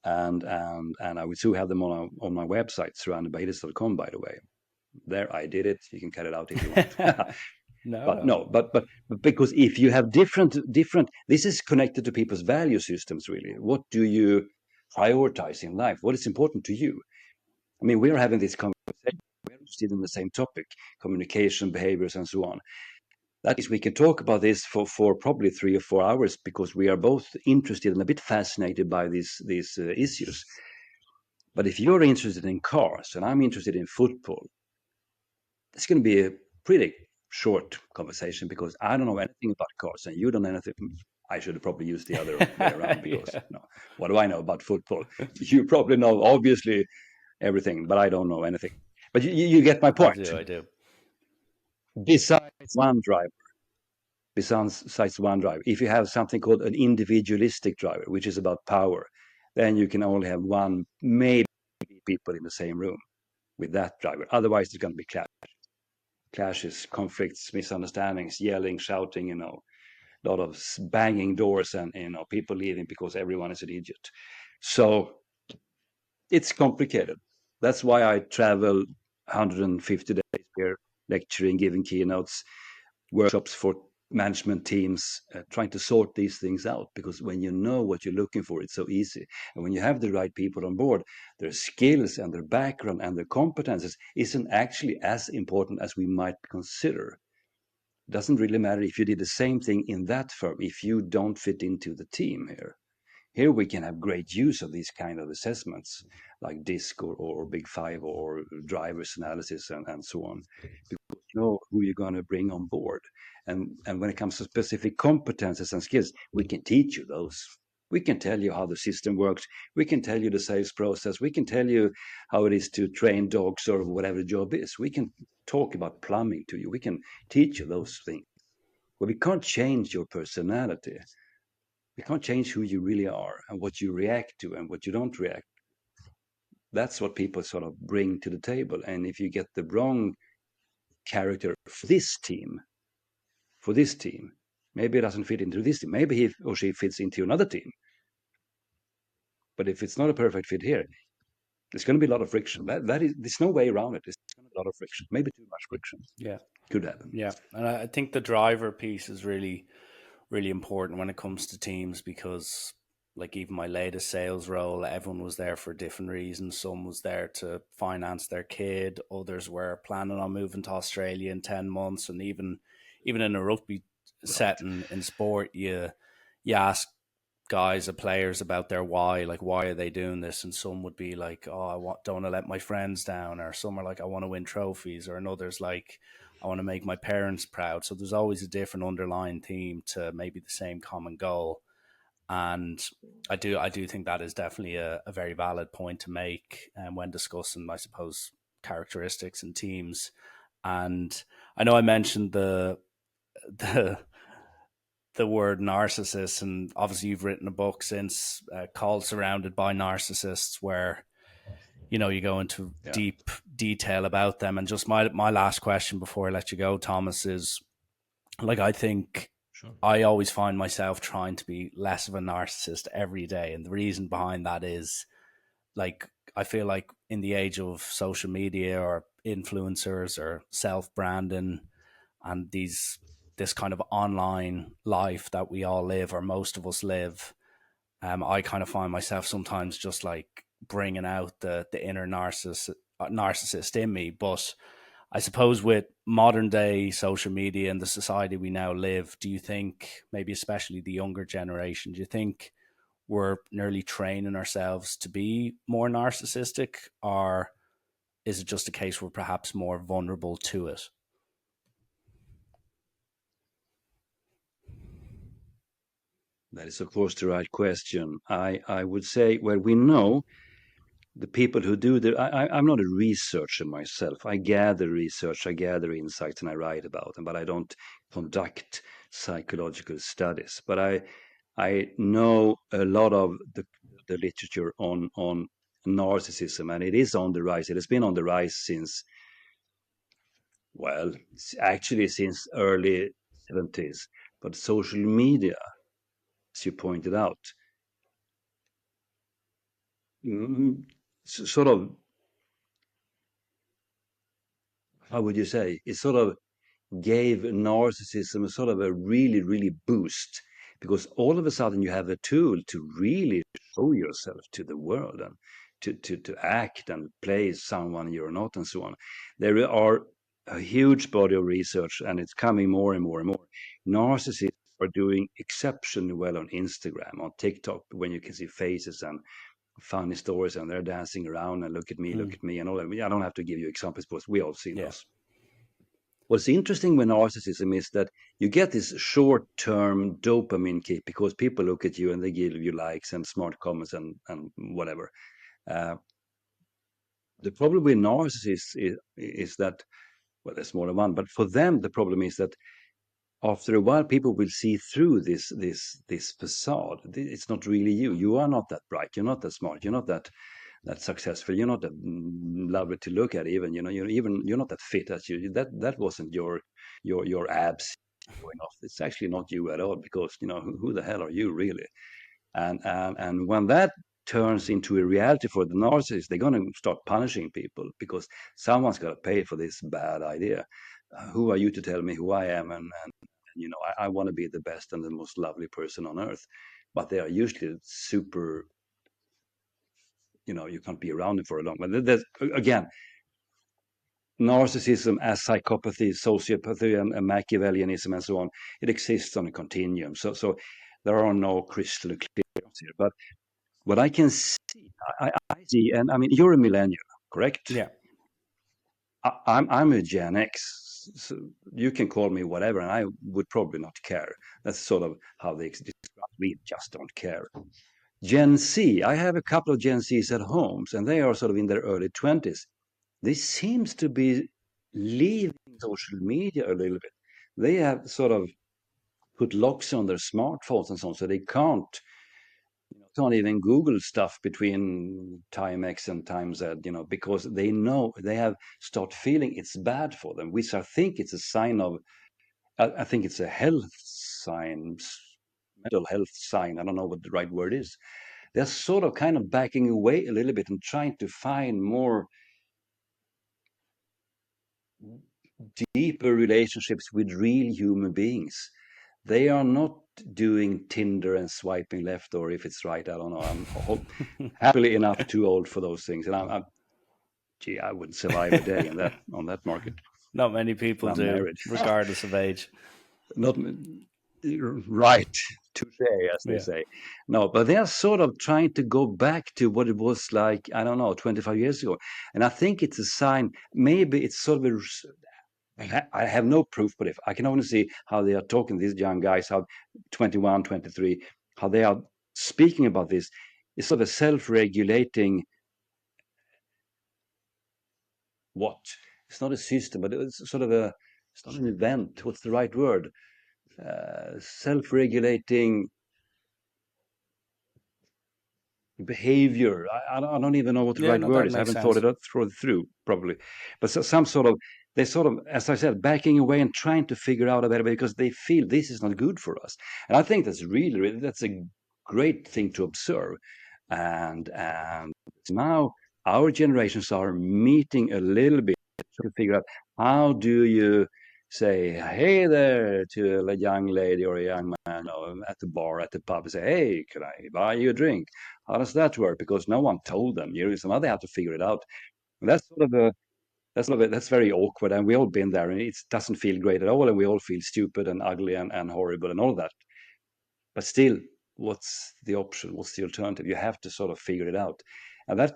and I would too have them on my website, surroundedbyhitters.com. By the way, there I did it. You can cut it out if you want. No, But no. no, but because if you have different, this is connected to people's value systems. Really, what do you prioritize in life? What is important to you? I mean, we're having this conversation. We're interested in the same topic: communication, behaviors, and so on. That is, we can talk about this for probably 3 or 4 hours because we are both interested and a bit fascinated by these issues. But if you're interested in cars and I'm interested in football, it's going to be a pretty short conversation because I don't know anything about cars and you don't know anything. I should have probably used the other way around because Yeah. what do I know about football? You probably know obviously everything, but I don't know anything. But you get my I point. do. I do. Besides OneDrive, besides OneDrive, if you have something called an individualistic driver, which is about power, then you can only have one, maybe people in the same room with that driver. Otherwise, there's going to be clashes, conflicts, misunderstandings, yelling, shouting, a lot of banging doors and, people leaving because everyone is an idiot. So it's complicated. That's why I travel 150 days here, lecturing, giving keynotes, workshops for management teams, trying to sort these things out. Because when you know what you're looking for, it's so easy. And when you have the right people on board, their skills and their background and their competences isn't actually as important as we might consider. It doesn't really matter if you did the same thing in that firm if you don't fit into the team here. Here we can have great use of these kind of assessments like DISC or Big Five or drivers analysis and so on. You know who you're going to bring on board. And when it comes to specific competences and skills, we can teach you those. We can tell you how the system works. We can tell you the sales process. We can tell you how it is to train dogs or whatever the job is. We can talk about plumbing to you. We can teach you those things. But we can't change your personality. We can't change who you really are and what you react to and what you don't react. That's what people sort of bring to the table. And if you get the wrong character for this team, maybe it doesn't fit into this team. Maybe he or she fits into another team. But if it's not a perfect fit here, there's going to be a lot of friction. There's no way around it. There's going to be a lot of friction. Maybe too much friction. Yeah. Could happen. Yeah. And I think the driver piece is really, really important when it comes to teams, because like even my latest sales role, everyone was there for different reasons. Some was there to finance their kid, others were planning on moving to Australia in 10 months. And even in a rugby Right. setting in sport, you ask guys or players about their why, like why are they doing this, and some would be like, oh, don't want to let my friends down, or some are like, I want to win trophies, or another's like, I want to make my parents proud. So there's always a different underlying theme to maybe the same common goal. And I do think that is definitely a very valid point to make, when discussing, I suppose, characteristics in teams. And I know I mentioned the the word narcissist, and obviously you've written a book since, called Surrounded by Narcissists, where you go into Yeah. deep detail about them. And just my last question before I let you go, Thomas, is like, I think Sure. I always find myself trying to be less of a narcissist every day, and the reason behind that is, like, I feel like in the age of social media or influencers or self branding and this kind of online life that we all live, or most of us live, I kind of find myself sometimes just like bringing out the inner narcissist in me. But I suppose with modern day social media and the society we now live, do you think, maybe especially the younger generation, do you think we're nearly training ourselves to be more narcissistic, or is it just a case we're perhaps more vulnerable to it? That is, of course, the right question. I would say, well, we know the people who do I'm not a researcher myself. I gather research, I gather insights, and I write about them, but I don't conduct psychological studies. But I know a lot of the literature on narcissism, and it is on the rise. It has been on the rise since, well, actually since early 70s. But social media, as you pointed out, sort of, how would you say, it sort of gave narcissism a sort of a really, really boost, because all of a sudden you have a tool to really show yourself to the world and to act and play someone you're not and so on. There are a huge body of research, and it's coming more and more and more. Narcissists are doing exceptionally well on Instagram, on TikTok, when you can see faces and funny stories, and they're dancing around and Mm, look at me, and all that. I don't have to give you examples because we all seen yeah. those. What's interesting with narcissism is that you get this short-term dopamine kick because people look at you and they give you likes and smart comments and whatever. Uh, the problem with narcissists is that, well, there's more than one, but for them the problem is that after a while people will see through this facade. It's not really you. You are not that bright. You're not that smart. You're not that successful. You're not that lovely to look at. Even you're not that fit as you. That wasn't your abs going off. It's actually not you at all, because who the hell are you really? And when that turns into a reality for the narcissist, they're going to start punishing people because someone's got to pay for this bad idea. Who are you to tell me who I am? And I want to be the best and the most lovely person on earth. But they are usually super, you can't be around them for a long. But there's, again, narcissism as psychopathy, sociopathy, and Machiavellianism, and so on. It exists on a continuum. So There are no crystal clear answers here, but what I can see, I see, and I mean, you're a millennial, correct? Yeah. I'm a Gen X, so you can call me whatever, and I would probably not care. That's sort of how they describe me. Just don't care. Gen Z, I have a couple of Gen Zs at homes, and they are sort of in their early 20s. They seems to be leaving social media a little bit. They have sort of put locks on their smartphones and so on, so they can't even Google stuff between time X and time Z, because they know they have start feeling it's bad for them, which I think it's a sign of, I think it's a health sign, mental health sign. I don't know what the right word is. They're sort of kind of backing away a little bit and trying to find more deeper relationships with real human beings. They are not doing Tinder and swiping left, or if it's right, I don't know. I'm happily enough too old for those things, and gee, I wouldn't survive a day in that on that market. Not many And people I'm do, married. regardless of age. Not right, touche, as they Yeah. say. No, but they are sort of trying to go back to what it was like, I don't know, 25 years ago. And I think it's a sign, maybe it's sort of I have no proof, but if I can only see how they are talking, these young guys, how 21, 23, how they are speaking about this. It's sort of a self-regulating what? It's not a system, but it's sort of it's not an event. What's the right word? Self-regulating behavior. I don't even know what the Yeah, right no, word that is. I makes haven't thought sense. it through probably, but some sort of, they sort of, as I said, backing away and trying to figure out a better way because they feel this is not good for us. And I think that's really that's a great thing to observe. And now our generations are meeting a little bit to figure out how do you say hey there to a young lady or a young man at the bar, at the pub, and say, hey, can I buy you a drink? How does that work? Because no one told them. Somehow they have to figure it out. And that's very awkward, and we all been there, and it doesn't feel great at all, and we all feel stupid and ugly and horrible and all of that. But still, what's the option? What's the alternative? You have to sort of figure it out, and that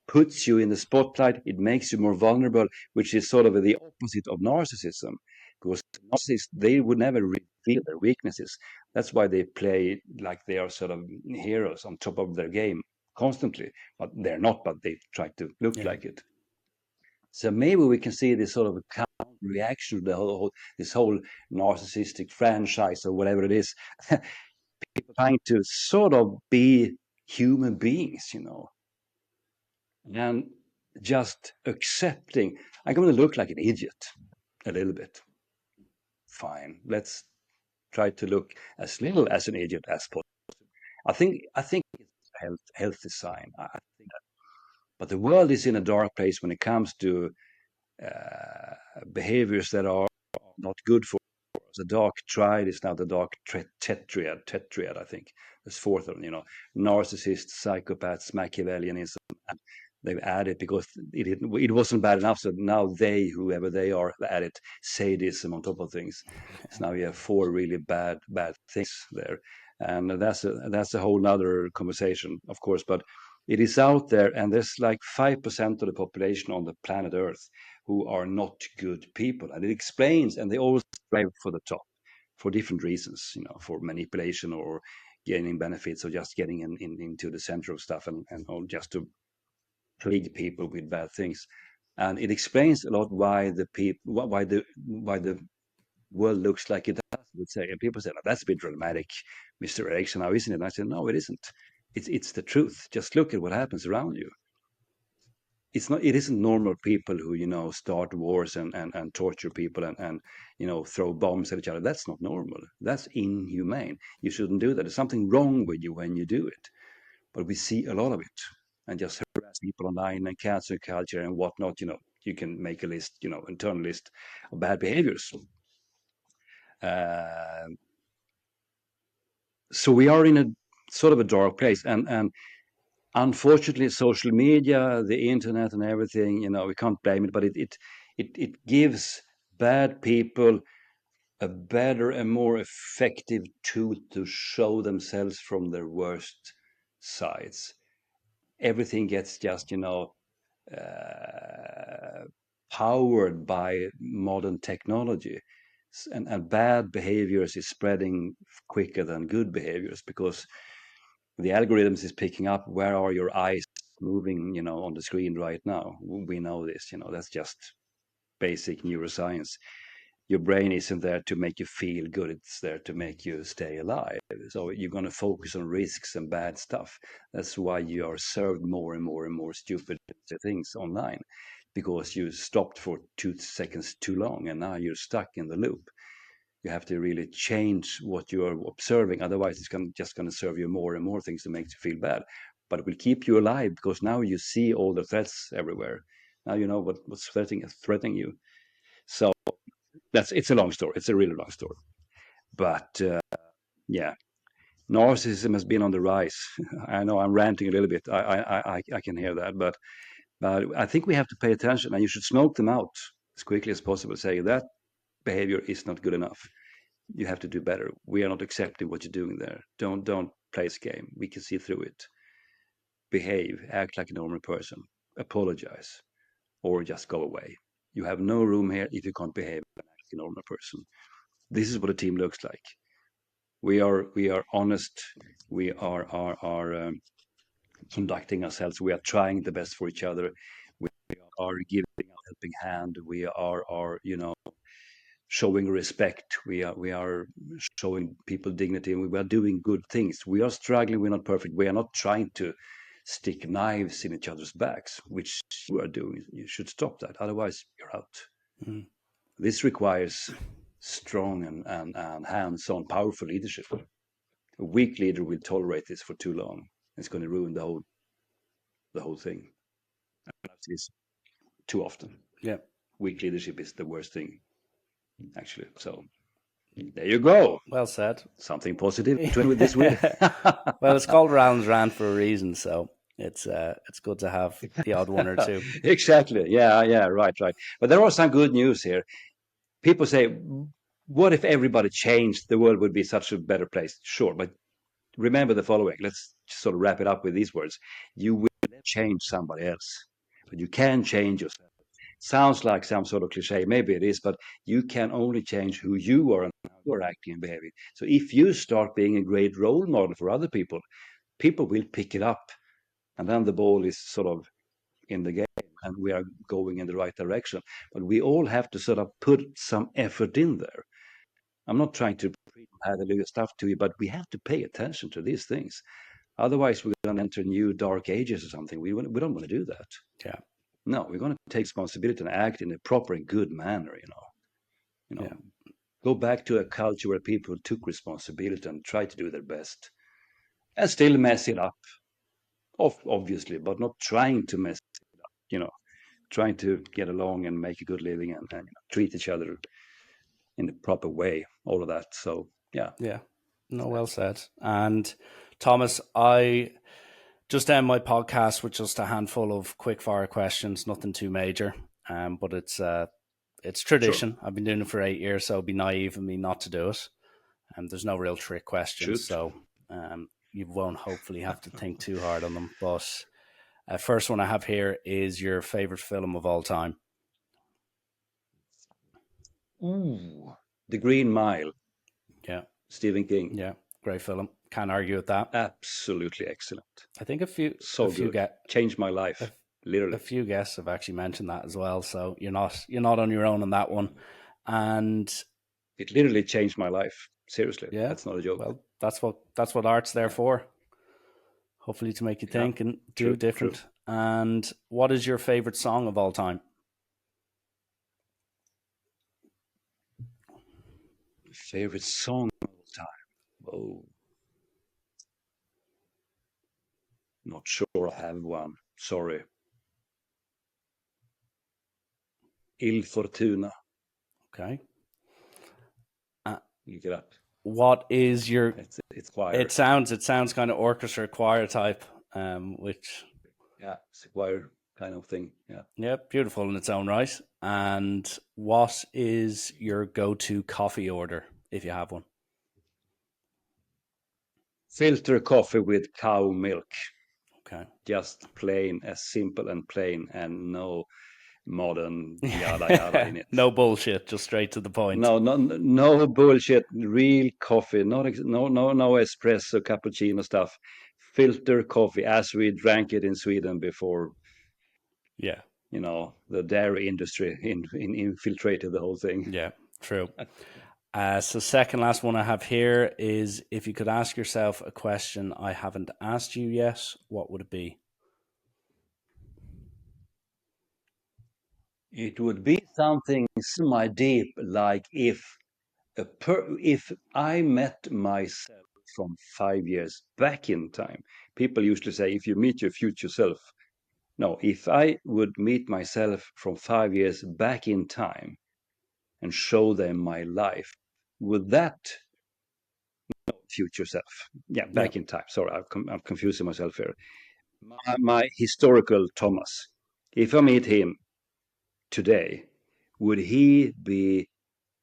puts you in the spotlight. It makes you more vulnerable, which is sort of the opposite of narcissism, because narcissists, they would never reveal their weaknesses. That's why they play like they are sort of heroes on top of their game constantly, but they're not. But they try to look Yeah. like it. So maybe we can see this sort of a counter reaction to this whole narcissistic franchise or whatever it is. People trying to sort of be human beings, and just accepting I'm going to look like an idiot a little bit. Fine, let's try to look as little as an idiot as possible. I think it's a healthy sign. I think that. But the world is in a dark place when it comes to behaviors that are not good for us. The dark triad is now the dark tetriad. I think there's fourth of them. Narcissists, psychopaths, Machiavellianism. And they've added because it wasn't bad enough, so now they, whoever they are, added sadism on top of things. So now you have four really bad things there, and that's a whole nother conversation, of course. But it is out there, and there's like 5% of the population on the planet Earth who are not good people. And it explains, and they always strive for the top for different reasons, for manipulation or gaining benefits or just getting into the center of stuff and or just to plague people with bad things. And it explains a lot why the world looks like it does, I would say. And people say, "Oh, that's a bit dramatic, Mr. Erikson, now, isn't it?" And I said, no, it isn't. It's the truth. Just look at what happens around you. It isn't normal people who start wars and torture people and throw bombs at each other. That's not normal. That's inhumane. You shouldn't do that. There's something wrong with you when you do it. But we see a lot of it, and just harass people online and cancel culture and whatnot. You can make a list, internal list of bad behaviors. uh, so we are in a sort of a dark place, and unfortunately, social media, the internet, and everything, we can't blame it, but it gives bad people a better and more effective tool to show themselves from their worst sides. Everything gets just, powered by modern technology. And bad behaviors is spreading quicker than good behaviors because the algorithms is picking up where are your eyes moving, on the screen right now. We know this, that's just basic neuroscience. Your brain isn't there to make you feel good, it's there to make you stay alive. So you're going to focus on risks and bad stuff. That's why you are served more and more and more stupid things online, because you stopped for 2 seconds too long and now you're stuck in the loop. You have to really change what you are observing, otherwise it's just going to serve you more and more things to make you feel bad. But it will keep you alive because now you see all the threats everywhere. Now you know what's threatening you. So it's a long story. It's a really long story. But yeah, narcissism has been on the rise. I know I'm ranting a little bit. I can hear that, but I think we have to pay attention, and you should smoke them out as quickly as possible. Say that behavior is not good enough. You have to do better. We are not accepting what you're doing there. Don't play this game. We can see through it. Behave, act like a normal person, apologize, or just go away. You have no room here if you can't behave like a normal person. This is what a team looks like. We are honest. We are conducting ourselves. We are trying the best for each other. We are giving a helping hand. We are showing respect. We are showing people dignity, and we are doing good things. We are struggling. We're not perfect. We are not trying to stick knives in each other's backs, which you are doing. You should stop that. Otherwise, you're out. Mm. This requires strong and hands-on, powerful leadership. A weak leader will tolerate this for too long. It's going to ruin the whole thing. I've seen this too often. Yeah. Weak leadership is the worst thing, actually. So there you go. Well said. Something positive with this week. Well, it's called Round's Rant for a reason, so it's good to have the odd one or two. Exactly. Yeah, right. But there are some good news here. People say, what if everybody changed? The world would be such a better place. Sure, but remember the following. Let's sort of wrap it up with these words. You will never change somebody else, but you can change yourself. Sounds like some sort of cliche. Maybe it is, but you can only change who you are and how you are acting and behaving. So if you start being a great role model for other people, people will pick it up. And then the ball is sort of in the game and we are going in the right direction. But we all have to sort of put some effort in there. I'm not trying to preach hallelujah stuff to you, but we have to pay attention to these things. Otherwise, we're going to enter new dark ages or something. We don't want to do that. Yeah. No, we're going to take responsibility and act in a proper and good manner. Yeah. Go back to a culture where people took responsibility and tried to do their best, and still mess it up, obviously, but not trying to mess it up. Trying to get along and make a good living and treat each other in the proper way. All of that. So yeah. Yeah. No, well said. And Thomas, I just end my podcast with just a handful of quickfire questions, nothing too major. But it's tradition. Sure. I've been doing it for 8 years, so it'd be naive of me not to do it. And there's no real trick questions, Shoot. so you won't hopefully have to think too hard on them. But first one I have here is your favorite film of all time. Ooh. The Green Mile. Yeah. Stephen King. Yeah. Great film. Can't argue with that. Absolutely excellent. I think a few good. Changed my life. Literally. A few guests have actually mentioned that as well. So you're not on your own on that one. And it literally changed my life. Seriously. Yeah. That's not a joke. Well, that's what art's there for. Hopefully to make you think and do different. True. And what is your favorite song of all time? Favorite song of all time? Oh. Not sure I have one. Sorry. Il Fortuna. Okay. Look it up. What is your? It's choir. It sounds kind of orchestra choir type, which. Yeah, it's a choir. kind of thing. Yeah. Yeah, beautiful in its own right. And what is your go-to coffee order if you have one? Filter coffee with cow milk. Okay. Just plain, as simple and plain, and no modern yada yada in it. No bullshit, just straight to the point. No, no bullshit. Real coffee. No espresso, cappuccino stuff. Filter coffee, as we drank it in Sweden before. Yeah, The dairy industry infiltrated the whole thing. yeah, true. So second last one I have here is if you could ask yourself a question I haven't asked you yet, what would it be? It would be something semi deep, like if I met myself from 5 years back in time. People usually say, if you meet your future self. No, if I would meet myself from 5 years back in time and show them my life, would that future self? Yeah, Yeah. back in time. Sorry, I'm confusing myself here. My historical Thomas. If I meet him today, would he be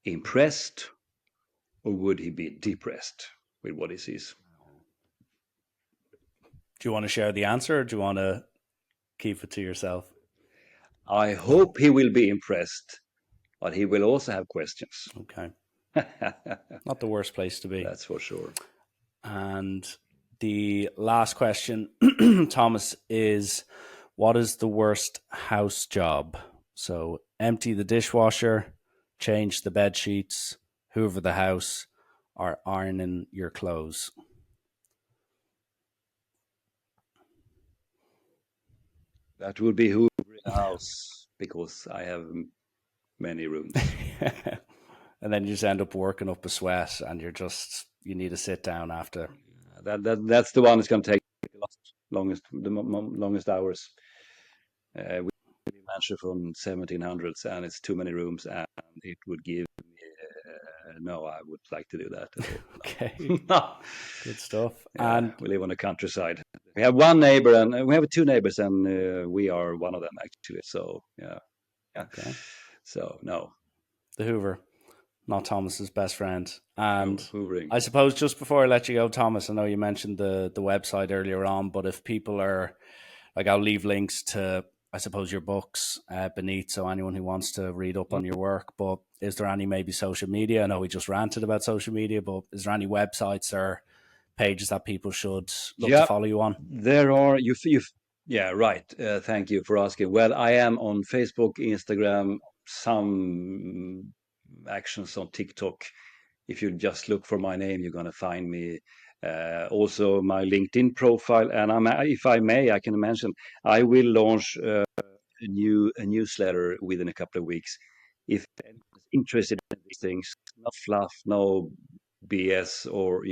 impressed or would he be depressed with what he sees? Do you want to share the answer or do you want to keep it to yourself? I hope he will be impressed, but he will also have questions. Okay. Not the worst place to be. That's for sure. And the last question, Thomas, is what is the worst house job? So empty the dishwasher, change the bed sheets, hoover the house, or ironing your clothes. That would be hoovering a house because I have many rooms. And then you just end up working up a sweat and you need to sit down after. That's the one that's going to take the longest hours. We managed from 1700s, and it's too many rooms, and it would give me no. I would like to do that at all. Okay. No. Good stuff. Yeah, And we live on the countryside. We have one neighbor, and we have two neighbors, and we are one of them actually. So yeah. okay, So no, the Hoover, not Thomas's best friend. And hoovering. I suppose just before I let you go, Thomas, I know you mentioned the website earlier on, but if people are like, I'll leave links to, I suppose, your books beneath, so anyone who wants to read up on your work. But is there any maybe social media? I know we just ranted about social media, but is there any websites or pages that people should look to Yeah, follow you on? there are you. Yeah, right. Thank you for asking. Well, I am on Facebook, Instagram, some actions on TikTok. If you just look for my name, you're going to find me. Also, my LinkedIn profile, and if I may, I can mention I will launch a newsletter within a couple of weeks. If anyone's interested in these things, no fluff, no BS or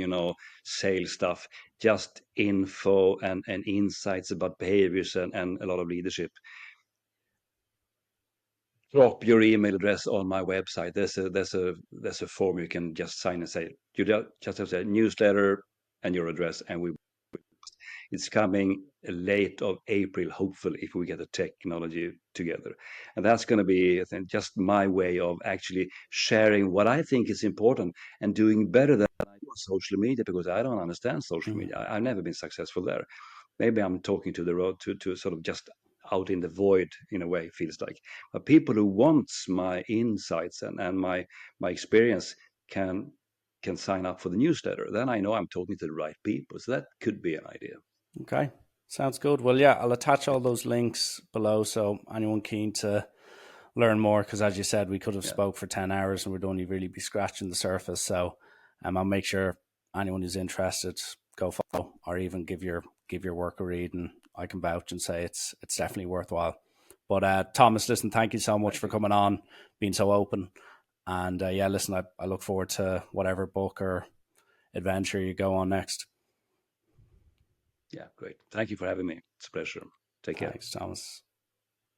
sales stuff, just info and insights about behaviors and a lot of leadership. Drop your email address on my website. There's a form you can just sign and say you just have to say newsletter and your address, and it's coming late of April, hopefully, if we get the technology together. And that's going to be, I think, just my way of actually sharing what I think is important and doing better than I do on social media, because I don't understand social Mhm. media. I've never been successful there. Maybe I'm talking to the road to sort of just out in the void in a way, it feels like. But people who wants my insights and my experience can sign up for the newsletter. Then I know I'm talking to the right people. So that could be an idea. Okay, sounds good. Well, yeah, I'll attach all those links below so anyone keen to learn more, because as you said, we could have Yeah. spoke for 10 hours and we'd only really be scratching the surface. So I'll make sure anyone who's interested go follow or even give your work a read, and I can vouch and say it's definitely worthwhile. But Thomas, listen, thank you so much Thank for you. coming on, being so open. And yeah, listen, I look forward to whatever book or adventure you go on next. Yeah, great. Thank you for having me. It's a pleasure. Take care. Thanks, Thomas.